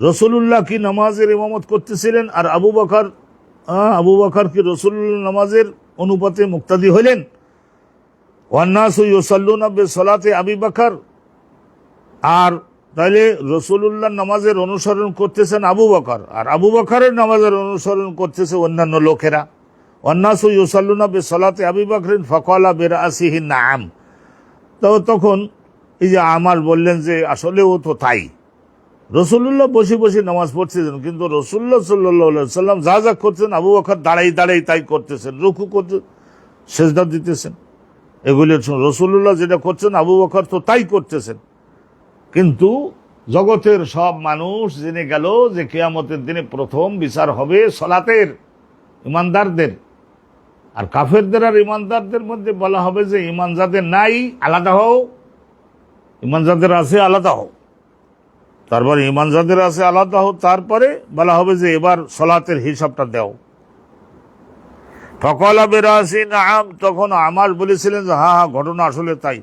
S1: রাসূলুল্লাহ কি নামাজের ইমামত করতেছিলেন আর আবু বকর কি রাসূলুল্লাহ নামাজের অনুপাতে মুক্তাদি হলেন? ওয়ান্নাসু ইউসাল্লুনা বিসসালাতি আবি বকর, আর তাহলে রাসূলুল্লাহ নামাজের অনুসরণ করতেছেন আবু বকর, আর আবু বকরের নামাজের অনুসরণ করতেছে অন্যান্য লোকেরা। ওয়ান্নাসু ইউসাল্লুনা বিসসালাতি আবি বকরিন ফাকালা বিরাসিহি নাআম, তো তখন এই যে আমার বললেন যে আসলে ও তো তাই, রসুল্লাহ বসে বসে নামাজ পড়তেছেন, কিন্তু রসুল্লাহ সাল্লাল্লাহু সাল্লাম যা যা করছেন আবু বকর দাঁড়াই দাঁড়াই তাই করতেছেন, রুকু করতে সেজদা দিতেছেন, এগুলি রসুল্লাহ যেটা করছেন আবু বকর তো তাই করতেছেন। কিন্তু জগতের সব মানুষ জেনে গেল যে কিয়ামতের দিনে প্রথম বিচার হবে সলাতের, ইমানদারদের, আর কাফেরদের আর ইমানদারদের মধ্যে বলা হবে যে ইমান যাদের নাই আলাদা হও, ইমান যাদের আছে আলাদা হও। তারপরে ইমান যাদের আছে আলাদা হও, তারপরে বলা হবে যে এবার সলাতের হিসাবটা দাও। ফকলা বেরাসি নাম, তখন আমার বলেছিলেন যে হ্যাঁ হ্যাঁ ঘটনা আসলে তাই।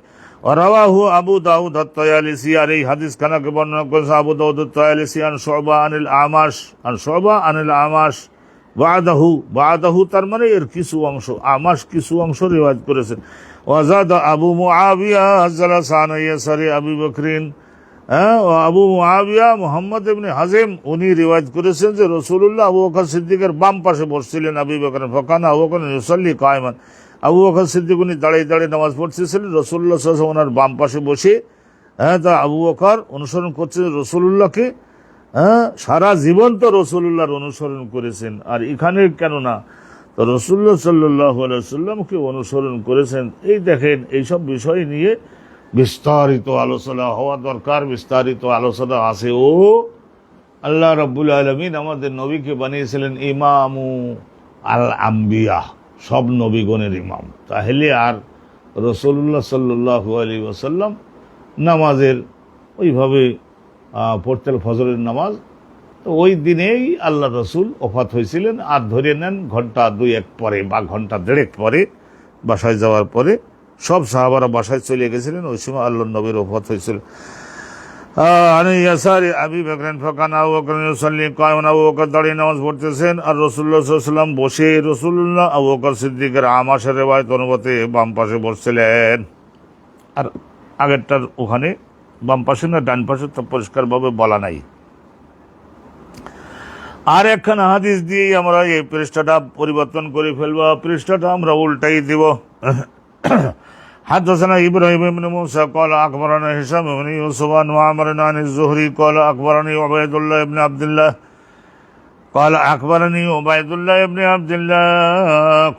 S1: রাওয়াহু আবু দাউদ আত-তায়ালিসি, আর এই হাদিস খানাকে বর্ণনা করেছে আবু দাউদ আত-তায়ালিসি আন শুবা আনিল আমাশ, আন শুবা আনিল আমাশ বাদাহু তার মানে এর কিছু অংশ, আমাশ কিছু অংশ রিওয়ায়াত করেছেন। ওয়াজাদ আবু মুআবিয়া জালাসান ইয়াসারি আবু বকরিন, আবু মুআবিয়া মুহাম্মদ ইবনে হাজিম উনি রিওয়ায়াত করেছেন যে রাসূলুল্লাহ আবু বকর সিদ্দিকের বাম পাশে বসছিলেন, আবু বকর ফাকানা আবু বকর ইউসাল্লি কায়মান, আবু বকর সিদ্দিক উনি দাঁড়িয়ে দাঁড়িয়ে নামাজ পড়তেছিলেন, রাসূলুল্লাহ সাল্লাল্লাহু আলাইহি ওয়াসাল্লাম ওনার বাম পাশে বসে, তা আবু বকর অনুসরণ করছেন রাসূলুল্লাহকে। সারা জীবন তো রসুল্লাহর অনুসরণ করেছেন, আর এখানে কেন না, তো রসুল্লাহ সাল্লাল্লাহু আলাইহি ওয়াসাল্লামকে অনুসরণ করেছেন। এই দেখেন এইসব বিষয় নিয়ে বিস্তারিত আলোচনা হওয়া দরকার, বিস্তারিত আলোচনা আছে। ও আল্লাহ রাব্বুল আলামিন আমাদের নবীকে বানিয়েছিলেন ইমামু আল আম্বিয়া, সব নবীগণের ইমাম। তাহলে আর রসুল্লাহ সাল্লাল্লাহু আলাইহি ওয়াসাল্লাম নামাজের ওইভাবে পড়তেন ফজরের নামাজ, তো ওই দিনেই আল্লাহ রসুল ওফাত হয়েছিলেন। আর ধরে নেন ঘন্টা 2-1 পরে বা ঘন্টা 1.5 পরে বাসায় যাওয়ার পরে সব সাহাবারা বাসায় চলে গেছিলেন, ওই সময় আল্লাহ নবীর ওফাত হয়েছিল। আবু বকর ফাকানা আবু বকর ইউসাল্লি কায়মান, আবু বকর দাঁড়িয়ে নামাজ পড়তেছেন, আর রাসূলুল্লাহ সাল্লাল্লাহু আলাইহি ওয়াসাল্লাম বসে, রাসূলুল্লাহ আবু বকর সিদ্দিকের আমাশের রিওয়ায়াত অনুমতে বাম পাশে বসছিলেন। আর আগেরটার ওখানে বাম পাশে না ডান পাশে তো পরিষ্কারভাবে বলা নাই। আর একখানা হাদিস দিয়ে আমরা এই পৃষ্ঠাটা পরিবর্তন করে ফেলবো, পৃষ্ঠাটা আমরা উল্টাই দিব। حدثنا إبراهيم بن موسى قال أخبرنا هشام بن يوسف عن معمر عن الزهري قال أخبرني عبيد الله بن عبد الله قال أخبرني عبيد الله بن عبد الله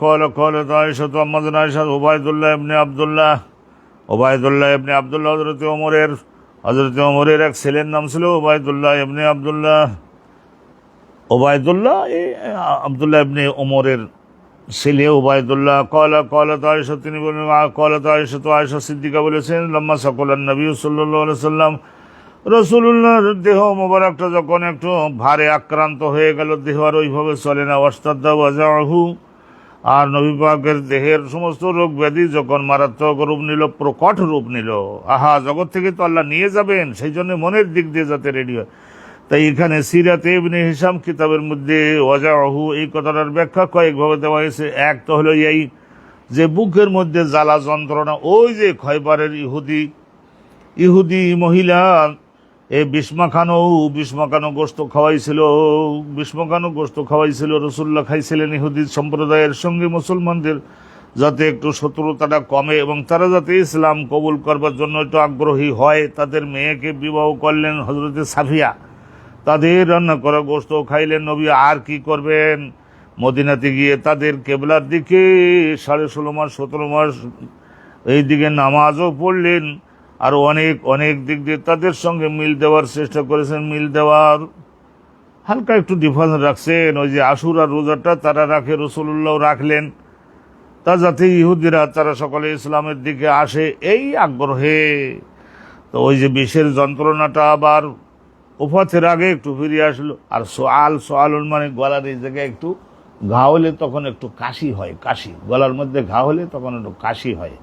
S1: قال قالت عائشة أمنا عائشة عبيد الله بن عبد الله, ওবায়দুল্লাহ ইবনে আব্দুল্লাহ হযরত ওমরের এক ছেলের নাম ছিল ওবায়দুল্লাহ ইবনে আব্দুল্লাহ। ওবায়দুল্লাহ আব্দুল্লাহ ইবনে ওমরের ছেলে ওবায়দুল্লাহ। কলাত আয়েশা, তিনি বলেন কলাত আয়েশা, তো আয়েশা সিদ্দিকা বলেছেন লাম্মা সাকালান নবী সাল্লাল্লাহু আলাইহি ওয়াসাল্লাম, রাসূলুল্লাহর দেহ মোবারকটা যখন একটু ভারে আক্রান্ত হয়ে গেল, দেহ আর ওইভাবে চলে না, ওয়াস্তাদা ওয়াজাহু, আর নবী পাকের দেহের সমস্ত রোগ ব্যাধি যখন মারাত্মক রূপ নিল, প্রকট রূপ নিল, জগৎ থেকে তো আল্লাহ নিয়ে যাবেন, সেই জন্য মনের দিক দিয়ে যাতে রেডি হয়। তাই এখানে সিরাতে ইবনে হিশাম কিতাবের মধ্যে ওয়াজাহু এই কথাটার ব্যাখ্যা কয়েকভাবে দেওয়া হয়েছে। এক তো হলো এই যে বুকের মধ্যে জ্বালা যন্ত্রণা, ওই যে খয়বারের ইহুদি মহিলা এই বিষ্মাখানো গোস্ত খাওয়াইছিল রসুল্লাহ খাইছিলেন ইহুদি সম্প্রদায়ের সঙ্গে মুসলমানদের, যাতে একটু শত্রুতাটা কমে এবং তারা যাতে ইসলাম কবুল করবার জন্য একটু আগ্রহী হয়। তাদের মেয়েকে বিবাহ করলেন হযরতে সাফিয়া, তাদের রান্না করা গোস্ত খাইলেন নবী। আর কি করবেন, মদিনাতে গিয়ে তাদের কেবলার দিকে 16.5 মাস 17 মাস এই দিকে নামাজও পড়লেন, আর অনেক দিক দিয়ে তাদের সঙ্গে মিল দেওয়ার চেষ্টা করেছেন। মিল দেওয়ার হালকা একটু ডিফারেন্স রাখছেন, ওই যে আশুরার রোজাটা তারা রাখে, রাসূলুল্লাহ রাখলেন, তা যাতে ইহুদিরা তারা সকলে ইসলামের দিকে আসে এই আগ্রহে। তো ওই যে বিষের যন্ত্রণাটা আবার ওফাতের আগে একটু ফিরে আসলো। আর সোয়ালুল মানে গলার এই জায়গায় একটু ঘা হলে তখন একটু কাশি হয়, গলার মধ্যে ঘা হলে তখন একটু কাশি হয়,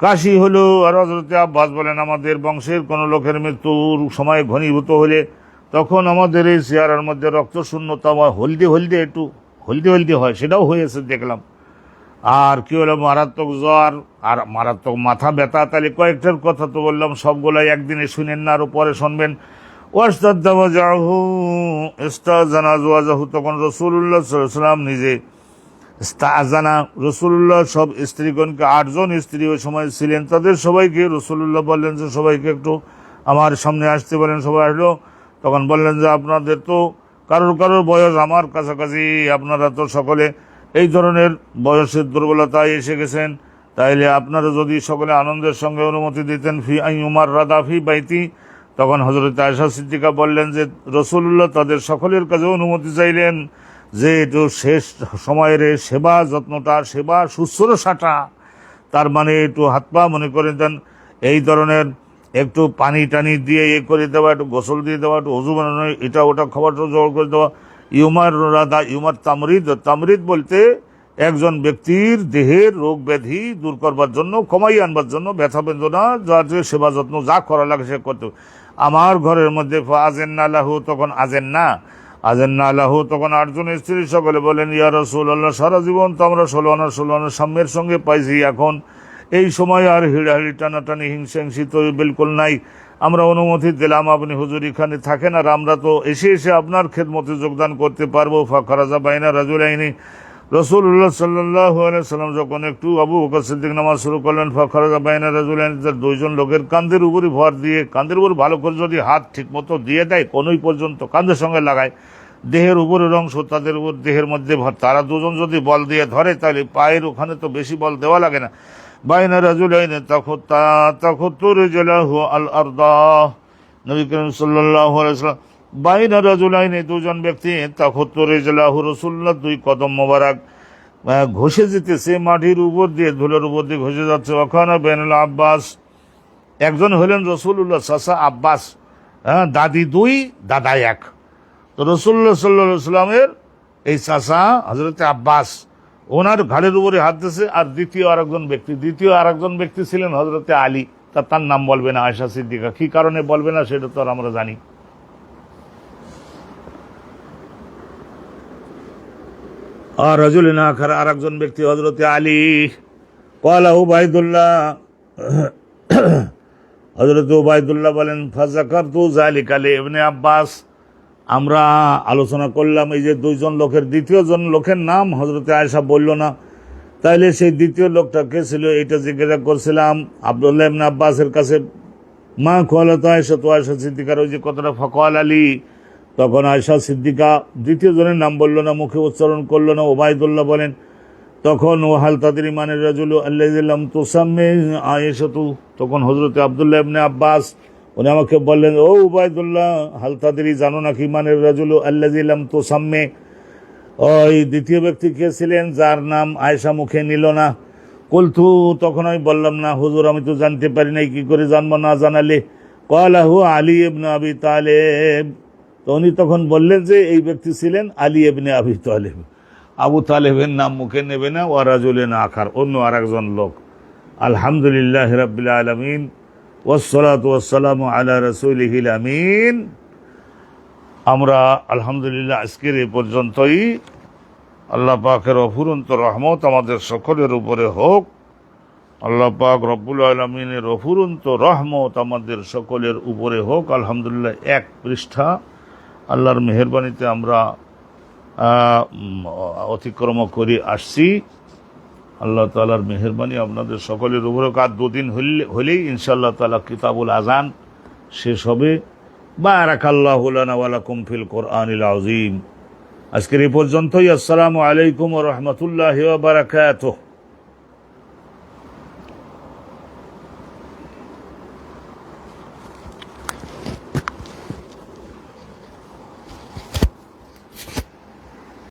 S1: কাশি হলো। আর হযরত আব্বাস বলেন, আমাদের বংশের কোনো লোকের মৃত্যুর সময় ঘনীভূত হলে তখন আমাদের এই চেহারার মধ্যে রক্ত শূন্যতা হলদি হয়, সেটাও হয়েছে দেখলাম। আর কি হলো, মারাত্মক জ্বর আর মারাত্মক মাথা ব্যথা। তাহলে কয়েকটার কথা তো বললাম, সবগুলাই একদিনে শুনেন না, আরো পরে শুনবেন। তখন রাসূলুল্লাহ সাল্লাল্লাহু আলাইহি ওয়াসাল্লাম নিজে ইস্তাআযানা রাসূলুল্লাহ সব স্ত্রীগণকে, 8 জন স্ত্রী ওই সময় ছিলেন, তাদের সবাইকে রাসূলুল্লাহ বললেন যে সবাইকে একটু আমার সামনে আসতে বলেন। সবাই আসলো। তখন বললেন যে আপনাদের তো কারোর কারোর বয়স আমার কাছাকাছি, আপনারা তো সকলে এই ধরনের বয়সের দুর্বলতায় এসে গেছেন, তাইলে আপনারা যদি সকলে আনন্দের সঙ্গে অনুমতি দিতেন ফি আইয়ুমার রাদাফি বাইতি। তখন হযরত আয়েশা সিদ্দিকা বললেন যে রাসূলুল্লাহ তাদের সকলের কাছে অনুমতি চাইলেন যে একটু শেষ সময়ের সেবা যত্নটা, সেবা শুশ্রূষাটা, তার মানে একটু হাত পা মনে করে দেন এই ধরনের একটু পানি টানি দিয়ে করে দেওয়া, একটু গোসল দিয়ে দেওয়া, একটু অজু বানানো, এটা ওটা খাবারটা জোগাড় করে দেওয়া। ইউমার রাদা, ইউমার তামরিদ, তামরিদ বলতে একজন ব্যক্তির দেহের রোগ ব্যাধি দূর করবার জন্য, কমাই আনবার জন্য, ব্যথা বেদনা যাতে সেবা যত্ন যা করা লাগে সে করতে। আমার ঘরের মধ্যে আজেন্না লাহু, তখন আজেন্না লাহু তখন 8 জন স্ত্রী সকলে বলেন ইয়া রাসূলুল্লাহ, সারা জীবন তো আমরা 16 আনা সাম্যের সঙ্গে পাইছি, এখন এই সময় আর হিড়াহিড়ি টানাটানি হিংসাহিংসি তো বিলকুল নাই। আমরা অনুমতি দিলাম, আপনি হুজুর এখানে থাকেন, আর আমরা তো এসে এসে আপনার খেদমতে যোগদান করতে পারবো। ফাখারাজা বাইনা রাজুলাইনি, রাসূলুল্লাহ সাল্লাল্লাহু আলাইহি সাল্লাম যখন একটু আবু বকর সিদ্দিক নামাজ শুরু করলেন, ফাখারাজা বাইনা রাজুলাইনি, তার 2 জন লোকের কাঁধের উপরে ভর দিয়ে, কাঁধের উপর ভালো করে যদি হাত ঠিক মতো দিয়ে দেয়, কোনই পর্যন্ত কাঁধের সঙ্গে লাগায়, দেহের উপরের অংশ তাদের উপর দেহের মধ্যে ভর, তারা 2 জন যদি বল দিয়ে ধরে তাহলে পায়ের ওখানে তো বেশি বল দেওয়া লাগে না। বাইনা রাজুলাইনি তাখুত্তু রিজলাহু আল আরদা, নবী করিম সাল্লাল্লাহু আলাইহি ওয়াসাল্লাম বাইনা রাজুলাইনি, 2 জন ব্যক্তি তাখুত্তু রিজলাহু, রাসূলুল্লাহ 2 কদম মোবারক ঘষে যেতেছে মাটির উপর দিয়ে, ধুলোর উপর দিয়ে ঘষে যাচ্ছে। ওখানে বেনুল আব্বাস, একজন হলেন রাসূলুল্লাহ চাচা আব্বাস, দাদি 2 দাদা 1। তো রাসূলুল্লাহ সাল্লাল্লাহু আলাইহি ওয়াসাল্লামের এই চাচা হযরত আব্বাস, ওনার ঘাড়ের উপরে হাত দিয়েছে। আর দ্বিতীয় আরেকজন ব্যক্তি ছিলেন হযরত আলী, তার নাম বলবে না আয়েশা সিদ্দিকা, কি কারণে বলবে না সেটা তো আর আমরা জানি। আর রাজুলিন আখার, আরেকজন ব্যক্তি হযরত আলী। ক্বালা উবাইদুল্লাহ, হযরত উবাইদুল্লাহ বলেন ফাযাকারতু যালিকা লিইবনে আব্বাস, আমরা আলোচনা করলাম এই যে 2 জন লোকের, দ্বিতীয় জন লোকের নাম হযরত আয়েশা বলল না, তাইলে সেই দ্বিতীয় লোকটা কে ছিল এটা জিজ্ঞাসা করছিলাম আব্দুল্লাহ ইবনে আব্বাসের কাছে। মা ক্বালাত আয়েশা, তো আয়েশা সিদ্দিকার ওই যে কথাটা ফাকাল আলী, তখন আয়েশা সিদ্দিকা দ্বিতীয় জনের নাম বলল না, মুখে উচ্চারণ করলো না। ওবাইদুল্লাহ বলেন তখন ওয়াহাল তাদরি মানের রাজুলু আল্লাযী লাম তুসাম্মি আয়েশাতু, তখন হযরত আব্দুল্লাহ ইবনে আব্বাস উনি আমাকে বললেন, ও উবাইদুল্লাহ, হাল তাদরি, জানো নাকি মানের রাজুলু আল্লাযী লাম তুসাম্মি, ওই দ্বিতীয় ব্যক্তি কে ছিলেন যার নাম আয়েশা মুখে নিল না। কুলতু, তখন আমি বললাম না হুজুর, আমি তো জানতে পারি নাই, কি করে জানবো না জানালে। ক্বালা হুয়া আলী ইবনে আবি তালেব, তো উনি তখন বললেন যে এই ব্যক্তি ছিলেন আলী ইবনে আবি তালেব। আবু তালেবের নাম মুখে নেবে না, ওয়া রাজুলিন আখার, অন্য আরেকজন লোক। আলহামদুলিল্লাহ রাব্বিল আলামিন, ওয়াসসালাতু ওয়াসসালামু আলা রাসূলিহিল আমিন। আমরা আলহামদুলিল্লাহ আজকের এই পর্যন্তই। আল্লাহ পাকের অফুরন্ত রহমত আমাদের সকলের উপরে হোক। আল্লাহ পাক রব্বুল আলামিনের অফুরন্ত রহমত আমাদের সকলের উপরে হোক। আলহামদুলিল্লাহ 1 পৃষ্ঠা আল্লাহর মেহেরবানিতে আমরা অতিক্রম করে আসছি। আল্লাহ তাআলার মেহেরবানি আপনাদের সকলের উপরে। আর 2 দিন হলেই ইনশাআল্লাহ তাআলা কিতাবুল আযান শেষ হবে। বারাকাল্লাহু লানা ওয়া লাকুম ফিল কোরআনিল আযীম। আজকের এই পর্যন্তই। আসসালামু আলাইকুম ওয়া রাহমাতুল্লাহি ওয়া বারাকাতুহু।